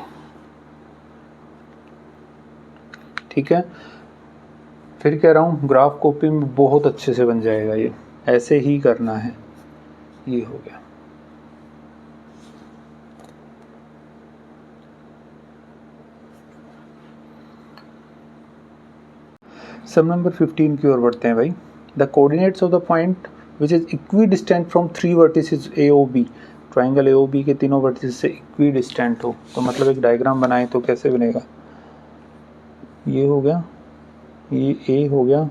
ठीक है। फिर कह रहा हूँ ग्राफ कॉपी में बहुत अच्छे से बन जाएगा ये, ऐसे ही करना है। ये हो गया। सम नंबर 15 की ओर बढ़ते हैं भाई। The coordinates of the point which is equidistant from 3 vertices A O B, triangle A O B के तीनों वर्टिसेस से इक्वी डिस्टेंट हो। तो मतलब एक डायग्राम बनाए तो कैसे बनेगा, ये हो गया, ये ए हो गया,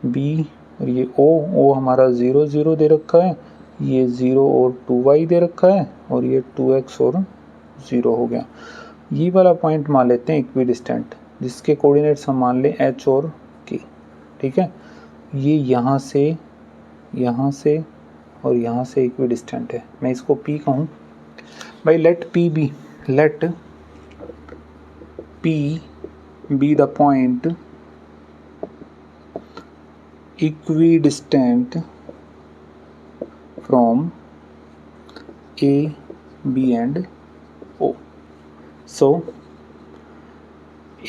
बी और ये ओ हमारा 0 0 दे रखा है, ये 0 और 2y दे रखा है और ये 2x और 0 हो गया। ये वाला पॉइंट मान लेते हैं इक्वी डिस्टेंट, जिसके कोऑर्डिनेट्स हम मान लें h और k, ठीक है। ये यहाँ से और यहाँ से इक्वी डिस्टेंट है। मैं इसको p कहूँ भाई। Let p be the point equidistant from A, B and O. So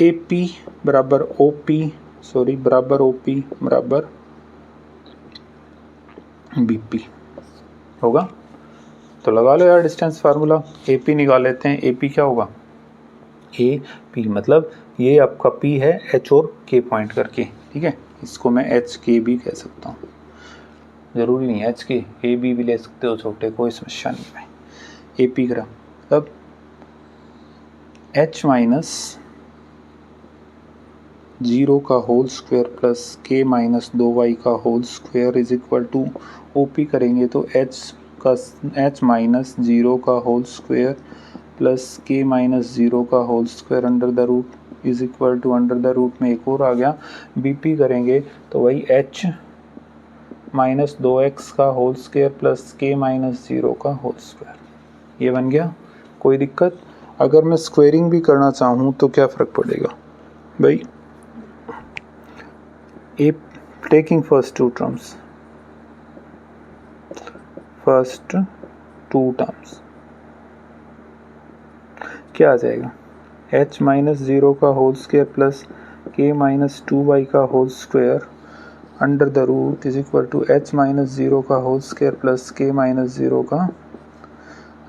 AP बराबर OP बराबर BP होगा। तो लगा लो यार डिस्टेंस फार्मूला। AP निकाल लेते हैं। AP क्या होगा, AP मतलब ये आपका P है H और K पॉइंट करके, ठीक है। इसको मैं एच के भी कह सकता हूँ, ज़रूरी नहीं एच के, ए बी भी ले सकते हो छोटे, कोई समस्या नहीं है। ए पी करा अब h माइनस 0 का whole square plus k minus 2y का whole square is equal to O P करेंगे तो h माइनस 0 का whole square plus k minus 0 का whole square under the root is equal to under the root में एक और आ गया। बीपी करेंगे तो वही h माइनस 2x का whole square plus k minus 0 का होल स्क्वायर, ये बन गया। कोई दिक्कत? अगर मैं स्क्वेयरिंग भी करना चाहूँ तो क्या फ़र्क पड़ेगा भाई, a taking first two terms क्या आ जाएगा, h माइनस 0 का whole square plus k minus 2y का whole square under the root is equal to h minus 0 का whole square plus k minus 0 का।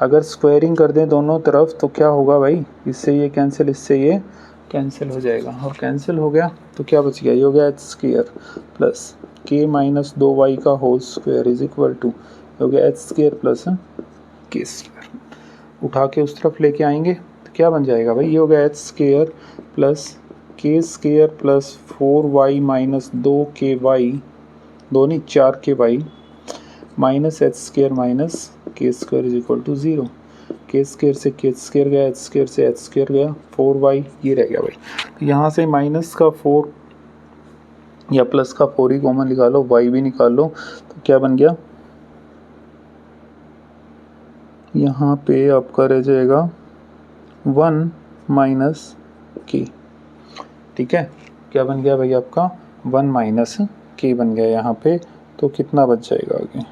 अगर स्क्वायरिंग कर दें दोनों तरफ तो क्या होगा भाई, इससे ये कैंसिल, इससे ये कैंसिल हो जाएगा और कैंसिल हो गया तो क्या बच गया, ये हो गया h square plus k minus 2y का whole square is equal to हो गया h square plus k square. उठा के उस तरफ लेके आएंगे तो क्या बन जाएगा भाई, ये हो गया h square plus k square plus 4y minus 2ky 4ky minus h square minus k square is equal to 0। k square से k स्क्वायर गया, h स्क्वायर से h स्क्वायर गया, 4y ये रह गया भाई। तो यहाँ से माइनस का 4 या प्लस का 4 ही कॉमन निकाल लो, y भी निकाल लो तो क्या बन गया, यहाँ पे आपका रह जाएगा 1 माइनस k, ठीक है। क्या बन गया भाई आपका 1 माइनस k बन गया यहाँ पे। तो कितना बच जाएगा आगे,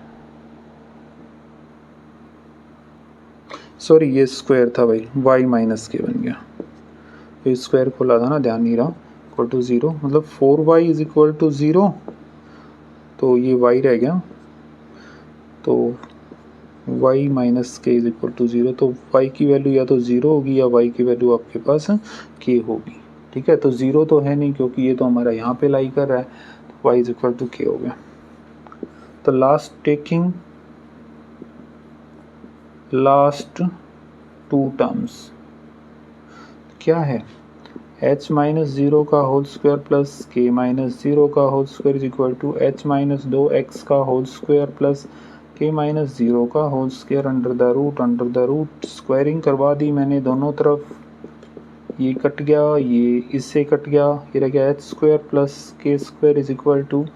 सॉरी ये स्क्वायर था भाई, y माइनस के बन गया, तो स्क्वायर खोला था ना, ध्यान नहीं रहा, इक्वल टू 0 मतलब 4y इज इक्वल टू 0, तो ये y रह गया, तो y माइनस के इज इक्वल टू 0, तो y की वैल्यू या तो 0 होगी या y की वैल्यू आपके पास k होगी, ठीक है। तो 0 तो है नहीं क्योंकि ये तो हमारा यहाँ पे लाई कर रहा है, तो y is equal to k हो गया। तो लास्ट टू टर्म्स क्या है, h माइनस ज़ीरो का whole square plus k minus zero का whole square is equal to h minus 2x का whole square plus k minus zero का whole square under the root squaring करवा दी मैंने दोनों तरफ, ये कट गया, ये इससे कट गया, ये रह गया h square plus k square is equal to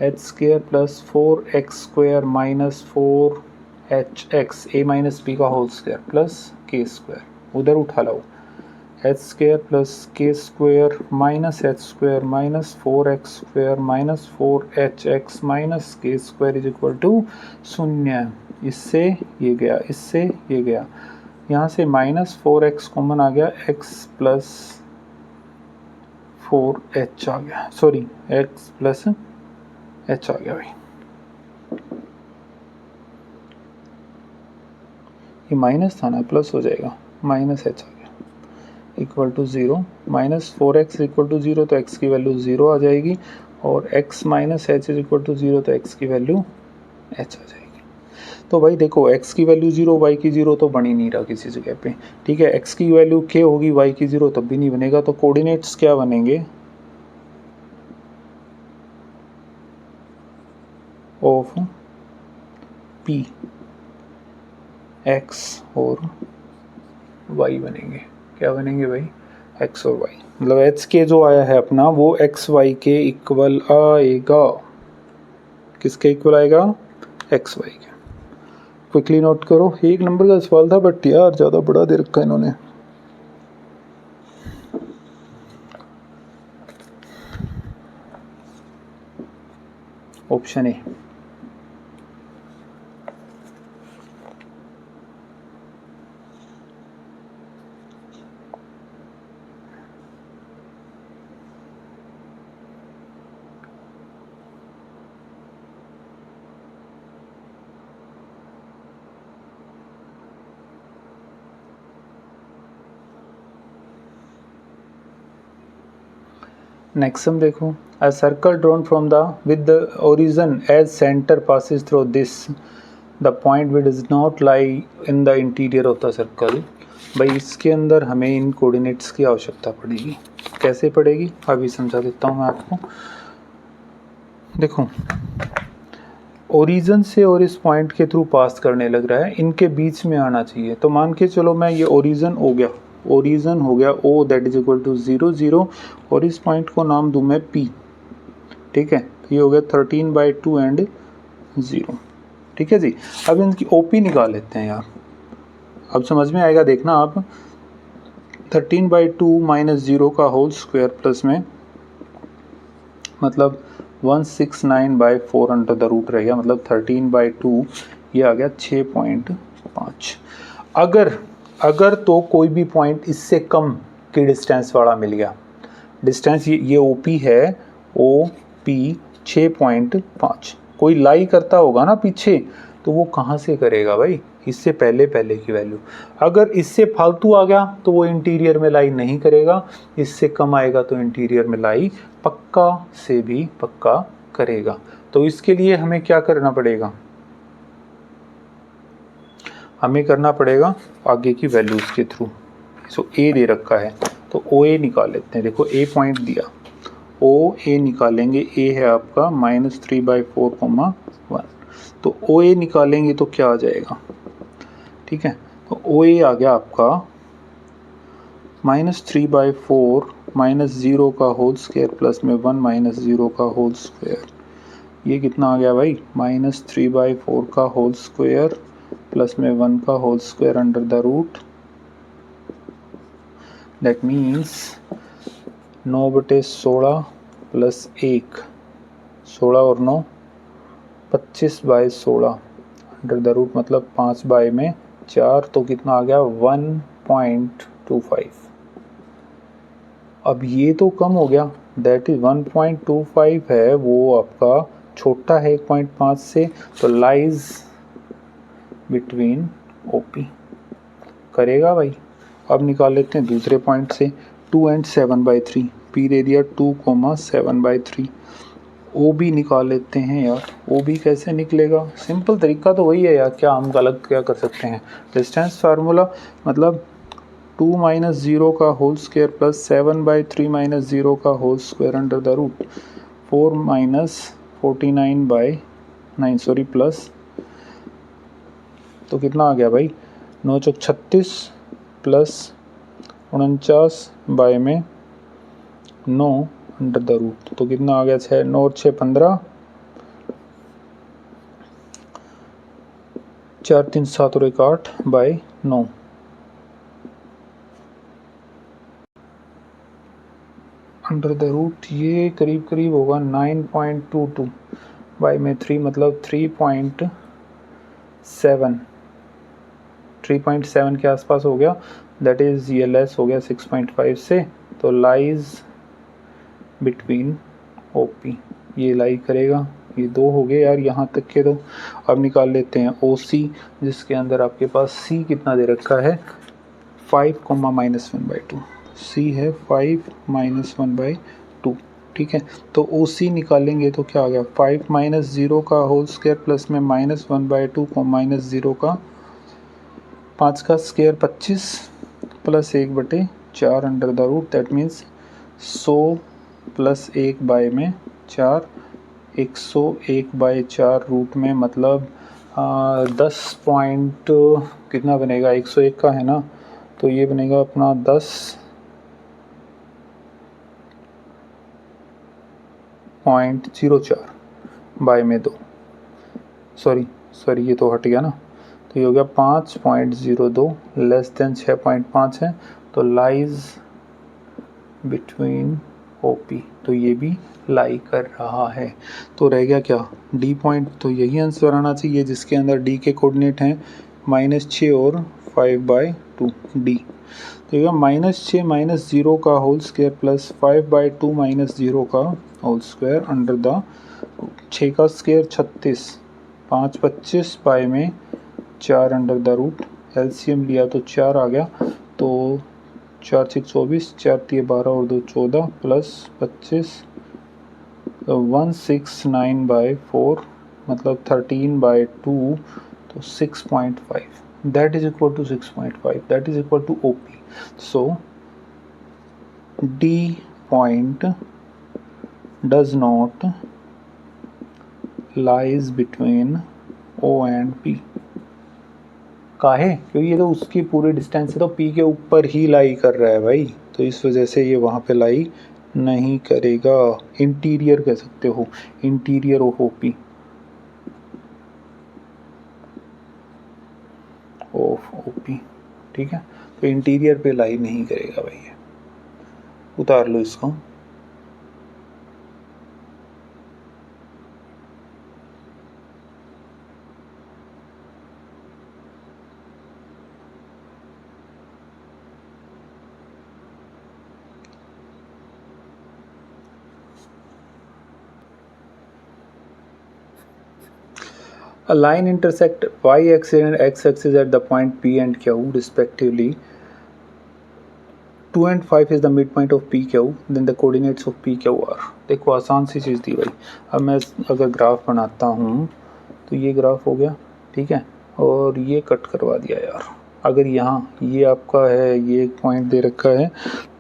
h square plus 4x square minus 4hx a minus b का whole square plus k square उधर उठा लो, h square plus k square minus h square minus 4x square minus 4hx minus k square is equal to 0। इससे ये गया, इससे ये गया, यहाँ से माइनस 4x कॉमन आ गया, x प्लस 4h आ गया, सॉरी x प्लस h आ गया भाई, ये माइनस था ना, प्लस हो जाएगा, माइनस h आ गया equal to 0, minus 4x equal to 0 तो x की वैल्यू 0 आ जाएगी, और x minus h is equal to 0 तो x की वैल्यू h आ जाएगी। तो भाई देखो x की वैल्यू 0, y की 0 तो बन ही नहीं रहा किसी जगह पे, ठीक है, x की वैल्यू k होगी, y की 0 तब भी नहीं बनेगा, तो कोऑर्डिनेट्स क्या बनेंगे, ऑफ p x और y बनेंगे, क्या बनेंगे भाई, x और y, मतलब h के जो आया है अपना वो x y के इक्वल आएगा, किसके इक्वल आएगा, x y के। क्विकली नोट करो, एक नंबर का सवाल था बट यार ज़्यादा बड़ा दे रखा है इन्होंने। ऑप्शन ए, नेक्स्ट सम देखो, a circle drawn from the with the origin as center passes through this the point which does not lie in the interior of the circle। भाई इसके अंदर हमें इन कोऑर्डिनेट्स की आवश्यकता पड़ेगी, कैसे पड़ेगी अभी समझा देता हूँ मैं आपको। देखो ओरिजिन से और इस पॉइंट के थ्रू पास करने लग रहा है, इनके बीच में आना चाहिए, तो मान के चलो मैं ये ओरिजिन हो गया, ओरिजिन हो गया O that is equal to 0 0, और इस पॉइंट को नाम दूं मैं P, ठीक है, तो ये हो गया 13/2 एंड 0, ठीक है जी। अब इनकी OP निकाल लेते हैं यार, अब समझ में आएगा, देखना आप, 13/2 माइनस 0 का होल स्क्वायर प्लस में मतलब 169/4 अंडर द रूट रहेगा, मतलब 13/2 ये आ गया 6.5। अगर तो कोई भी पॉइंट इससे कम की डिस्टेंस वाला मिल गया, डिस्टेंस ये OP है, OP 6.5, कोई लाई करता होगा ना पीछे, तो वो कहाँ से करेगा भाई, इससे पहले की वैल्यू, अगर इससे फालतू आ गया तो वो इंटीरियर में लाई नहीं करेगा, इससे कम आएगा तो इंटीरियर में लाई पक्का से भी पक्का करेगा। तो इसके लिए हमें क्या करना पड़ेगा, हमें करना पड़ेगा आगे की वैल्यूज़ के थ्रू। सो ए दे रखा है तो OA निकाल लेते हैं, देखो A पॉइंट दिया, OA निकालेंगे, A है आपका -3/4, 1, तो OA निकालेंगे तो क्या आ जाएगा, ठीक है, तो OA आ गया आपका -3/4 -0 का होल स्क्वायर प्लस में 1 - 0 का होल स्क्वायर, ये कितना आ गया भाई, -3/4 का होल स्क्वायर प्लस में 1 का whole square under the root, that means 9/16 plus 1, 16 और 9 25/16 अंडर द रूट, मतलब 5/4, तो कितना आ गया 1.25। अब ये तो कम हो गया, दैट इज 1.25 है, वो आपका छोटा है 1.5 से, तो लाइज बिटवीन OP करेगा भाई। अब निकाल लेते हैं दूसरे पॉइंट से, 2 and 7/3, P दे दिया 2, 7/3, ओ बी निकाल लेते हैं यार। ओ बी कैसे निकलेगा? सिंपल तरीका तो वही है यार, क्या हम गलत क्या कर सकते हैं? डिस्टेंस फार्मूला मतलब 2 माइनस 0 का होल स्क्वायर प्लस 7/3 माइनस 0 का whole square under the root 4 minus 49/9 sorry plus, तो कितना आ गया भाई? 9 चौक 36 प्लस 49/9 अंडर द रूट, तो कितना आ गया? 6 9 6 15, 4 3 7 और 1 8/9 अंडर द रूट, ये करीब करीब होगा 9.22 बाई में 3 मतलब 3.7 के आसपास हो गया। दैट इज़ ये लेस हो गया 6.5 से, तो लाइज बिटवीन ओ पी, ये लाई करेगा। ये 2 हो गए यार यहाँ तक के। तो अब निकाल लेते हैं ओ सी, जिसके अंदर आपके पास सी कितना दे रखा है? 5 -1/2। सी है 5 -1/2, ठीक है। तो ओ सी निकालेंगे तो क्या आ गया? 5 माइनस 0 का होल स्क्वायर प्लस में -1/2 को -0 का 5 का square 25 plus 1/4 under the root, that means 100 plus 1 by में 4, 101/4 रूट में मतलब 10 पॉइंट कितना बनेगा? 101 का है ना, तो ये बनेगा अपना 10.04 बाय में 2, सॉरी ये तो हट गया ना, तो ये हो गया 5.02 लेस देन 6.5 है, तो लाइज बिटवीन ओ पी, तो ये भी लाई कर रहा है। तो रह गया क्या? डी पॉइंट, तो यही आंसर आना चाहिए जिसके अंदर डी के कोऑर्डिनेट हैं -6 और 5/2 डी। तो ये -6 माइनस 0 का होल स्क्वायर प्लस 5/2 माइनस 0 का होल स्क्वायर अंडर द 6 का स्क्वायर 36, 5 25 बाय में 4 अंडर द रूट, एलसीएम लिया तो 4 आ गया, तो 4 6 24, 4 3 12 और 2 14 प्लस 25, 169/4 मतलब 13/2, तो 6.5, that is equal to 6.5, that is equal to OP. So D point does not lies between O and P. काहे? क्योंकि ये तो उसकी पूरी डिस्टेंस है, तो P के ऊपर ही लाई कर रहा है भाई, तो इस वजह से ये वहाँ पे लाई नहीं करेगा। इंटीरियर कह सकते हो, इंटीरियर ऑफ ओपी, ठीक है। तो इंटीरियर पे लाई नहीं करेगा भाई, उतार लो इसको। A line intersect y-axis and x-axis at the point P and Q respectively. 2 and 5 is the midpoint of PQ. Then the coordinates of PQ are. देखो आसान सी चीज़ दी भाई। अब मैं अगर ग्राफ बनाता हूँ तो ये ग्राफ हो गया, ठीक है, और ये कट करवा दिया यार। अगर यहाँ ये आपका है, ये एक पॉइंट दे रखा है,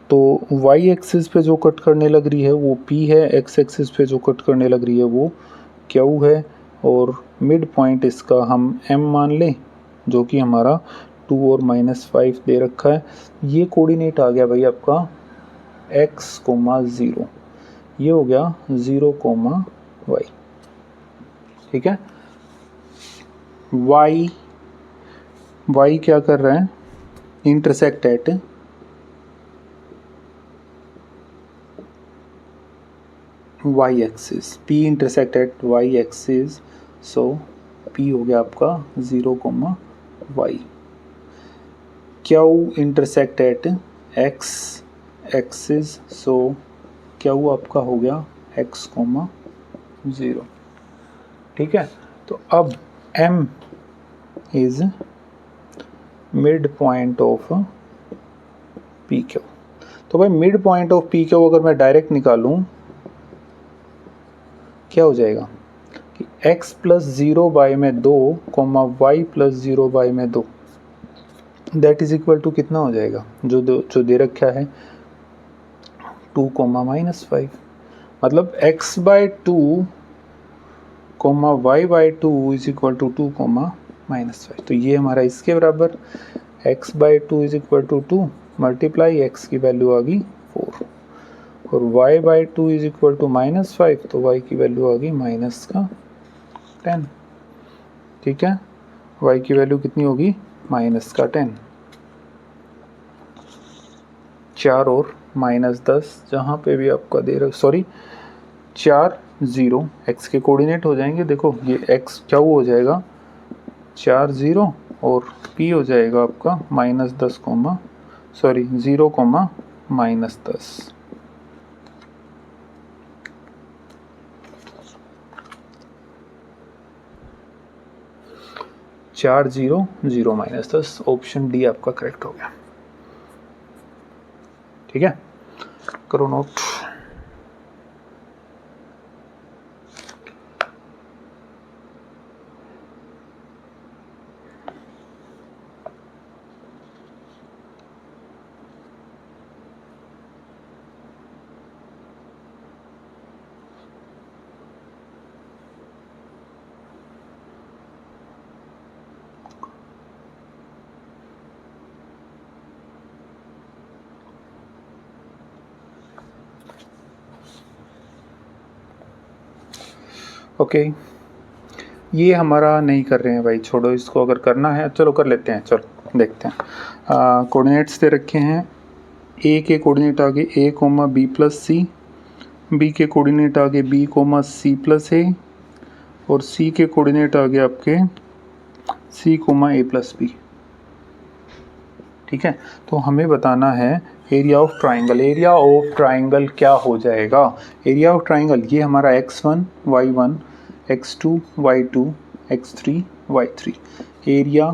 तो y एक्सिस पे जो कट करने लग रही है वो P है, x एक्सिस पे जो कट करने लग रही है वो Q है, और मिड पॉइंट इसका हम M मान लें, जो कि हमारा 2 और -5 दे रखा है। ये कोऑर्डिनेट आ गया भाई आपका x, 0, ये हो गया 0, y, ठीक है। y क्या कर रहा है? Intersect at y axis, P intersect at y axis, so P हो गया आपका 0, y। Q intersect at x axis, so Q आपका हो गया x, 0, ठीक है। तो अब M is mid point of PQ। तो भाई मिड पॉइंट ऑफ PQ अगर मैं डायरेक्ट निकालूं क्या हो जाएगा कि x प्लस 0 बाई में 2 कोमा वाई प्लस 0 बाई में 2 दैट इज इक्वल टू कितना हो जाएगा, जो दे रखा है 2 कोमा माइनस 5, मतलब x by 2 comma Y by 2 is equal to 2 comma minus 5। तो ये हमारा इसके बराबर x by 2 is equal to 2 multiply x की वैल्यू आ गई 4 और y by 2 is equal to minus 5, तो y की वैल्यू आ गई माइनस का 10। ठीक है, y की वैल्यू कितनी होगी माइनस का 10। 4 और माइनस 10 जहाँ पे भी आपका दे रहा, सॉरी 4 0 x के कोऑर्डिनेट हो जाएंगे। देखो ये x क्या हो जाएगा 4 0 और p हो जाएगा आपका minus 10 comma sorry 0 comma minus 10। चार 0 0 माइनस 10, ऑप्शन डी आपका करेक्ट हो गया। ठीक है, करो नोट। ओके ये हमारा नहीं कर रहे हैं भाई, छोड़ो इसको, अगर करना है चलो कर लेते हैं। चलो देखते हैं। कोऑर्डिनेट्स दे रखे हैं, ए के कोऑर्डिनेट आगे a comma B plus C, B के कोऑर्डिनेट आगे b comma C plus A और c के कोऑर्डिनेट आगे आपके c comma A plus B. ठीक है, तो हमें बताना है area of triangle. Area of triangle क्या हो जाएगा, एरिया ऑफ ट्राइंगल ये हमारा x1 y1 x2 y2 x3 y3 area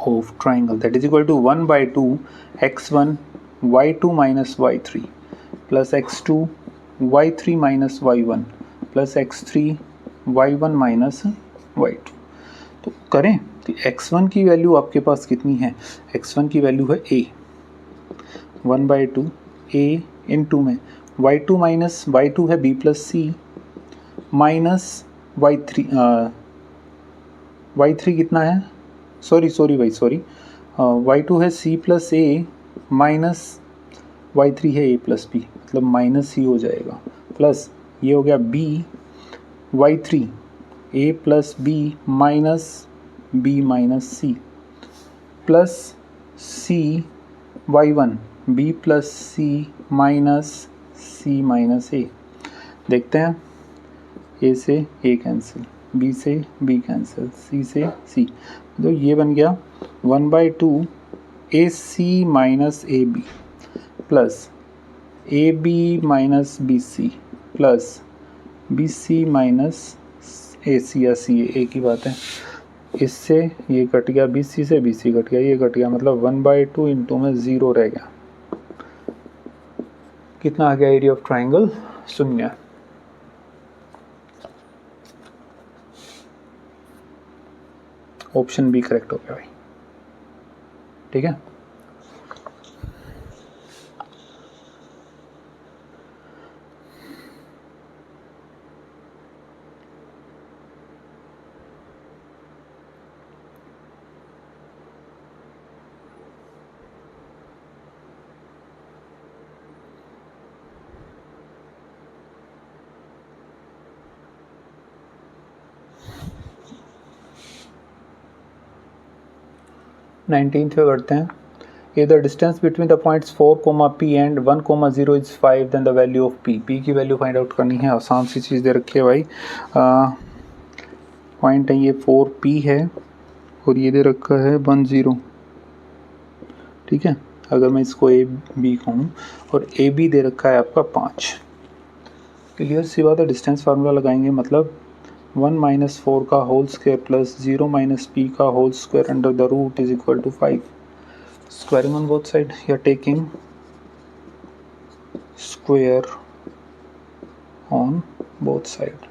of triangle that is equal to 1/2 x1 y2 minus y3 plus x2 y3 minus y1 plus x3 y1 minus y2। तो करें तो x1 की वैल्यू आपके पास कितनी है, x1 की वैल्यू है a 1/2 a इंटू में y2 माइनस y2 है b प्लस सी माइनस y3 कितना है, सॉरी भाई सॉरी y2 है c plus a minus y3 है a प्लस b, मतलब माइनस ही हो जाएगा, प्लस ये हो गया b y3 a plus b minus b minus c plus c y1 b plus c minus c minus a। देखते हैं a से a कैंसिल, b से b कैंसिल, c से c, तो ये बन गया 1/2 ac minus ab plus ab minus bc plus bc minus ac या ca, एक ही बात है। इससे ये कट गया, bc से bc कट गया, ये कट गया, मतलब 1/2 इंटू में 0 रह गया। कितना आ गया area of triangle, 0। Option B correct हो गया भाई। ठीक है, नाइनटीन्थ पे बढ़ते हैं। If the distance between the points 4, P and 1, 0 is 5, then the value of P। P की वैल्यू फाइंड आउट करनी है, आसान सी चीज़ दे रखी है भाई। पॉइंट है ये 4P है और ये दे रखा है 1 0। ठीक है, अगर मैं इसको ए बी कहूँ और ए बी दे रखा है आपका 5, क्लियर सी बात है। डिस्टेंस फार्मूला लगाएंगे, मतलब 1 माइनस 4 का whole square plus 0 minus P का whole square under the root is equal to 5। Squaring on both sides, you are taking square on both side.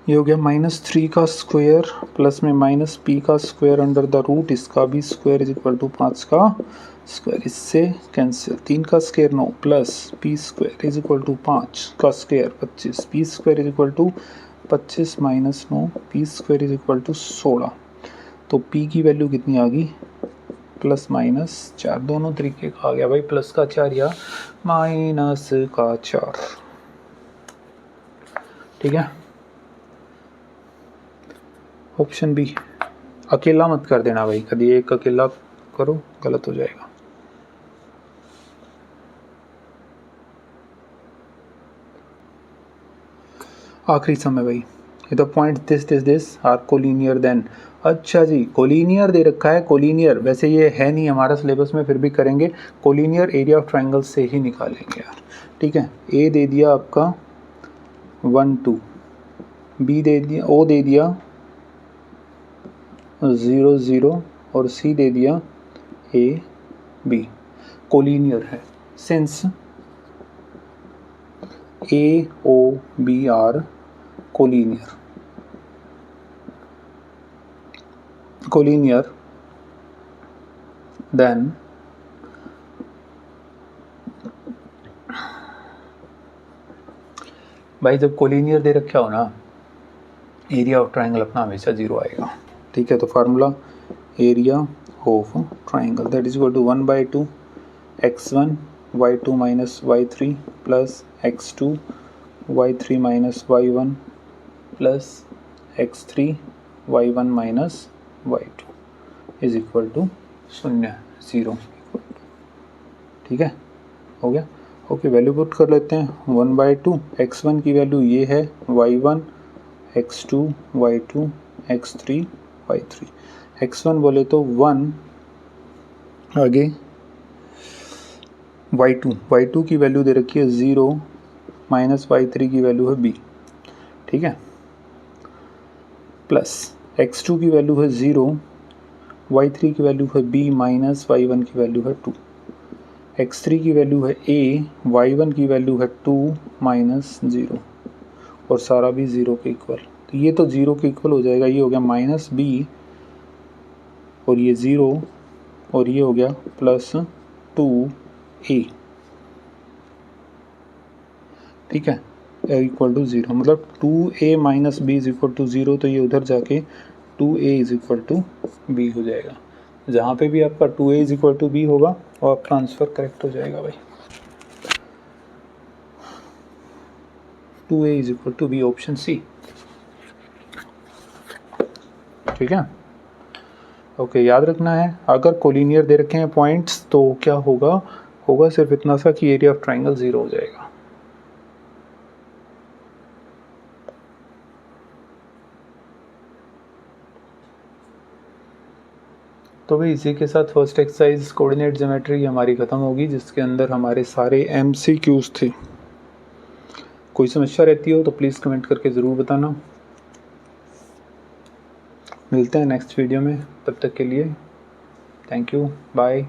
ये हो गया -3 का स्क्वायर प्लस में -p का स्क्वायर अंडर द रूट इसका भी स्क्वायर इज इक्वल टू 5 का स्क्वायर, इससे कैंसिल। 3 का square 9 plus p square is equal to 5 का square 25, p square is equal to 25 minus 9 p square is equal to 16। तो p की वैल्यू कितनी आ गई, +-4। दोनों तरीके का आ गया भाई, प्लस का 4 या माइनस का 4। ठीक है, ऑप्शन बी। अकेला मत कर देना भाई, कभी एक अकेला करो गलत हो जाएगा। आखिरी समय भाई, the point this are collinear then. अच्छा जी, कोलिनियर दे रखा है। कोलिनियर वैसे ये है नहीं हमारा सिलेबस में, फिर भी करेंगे। कोलिनियर एरिया ऑफ ट्रायंगल से ही निकालेंगे यार। ठीक है, ए दे दिया आपका 1 2, बी दे दिया, ओ दे दिया 0 0 और सी दे दिया ए बी। कोलिनियर है since A O B are collinear. Collinear then भाई जब कोलिनियर दे रखा हो ना, एरिया ऑफ ट्रायंगल अपना हमेशा 0 आएगा। ठीक है, तो formula area of triangle that is equal to 1/2 x1 y2 minus y3 plus x2 y3 minus y1 plus x3 y1 minus y2 is equal to 0। ठीक है, हो गया। ओके, वैल्यू पुट कर लेते हैं। 1/2 x1 की वैल्यू ये है, y1 x2 y2 x3 y3। x1 बोले तो 1, आगे y2 की वैल्यू दे रखी है 0 माइनस y3 की वैल्यू है b। ठीक है, प्लस x2 की वैल्यू है 0, y3 की वैल्यू है b माइनस y1 की वैल्यू है 2, x3 की वैल्यू है a, y1 की वैल्यू है 2 माइनस 0 और सारा भी 0 के इक्वल। तो ये तो 0 के इक्वल हो जाएगा, ये हो गया माइनस b और ये 0 और ये हो गया प्लस 2a। ठीक है, इक्वल टू 0, मतलब 2a minus b is equal to 0। तो ये उधर जाके 2a is equal to b हो जाएगा। जहाँ पे भी आपका 2a is equal to b होगा वो आपका आंसर करेक्ट हो जाएगा भाई। 2a is equal to b, option C. ठीक है, ओके, याद रखना है अगर कोलिनियर दे रखे हैं पॉइंट्स तो क्या होगा सिर्फ इतना सा कि एरिया ऑफ ट्रायंगल 0 हो जाएगा। तो भाई इसी के साथ फर्स्ट एक्सरसाइज कोऑर्डिनेट ज्योमेट्री हमारी ख़त्म होगी, जिसके अंदर हमारे सारे MCQs थे। कोई समस्या रहती हो तो प्लीज़ कमेंट करके ज़रूर बताना। मिलते हैं नेक्स्ट वीडियो में, तब तक के लिए थैंक यू, बाय।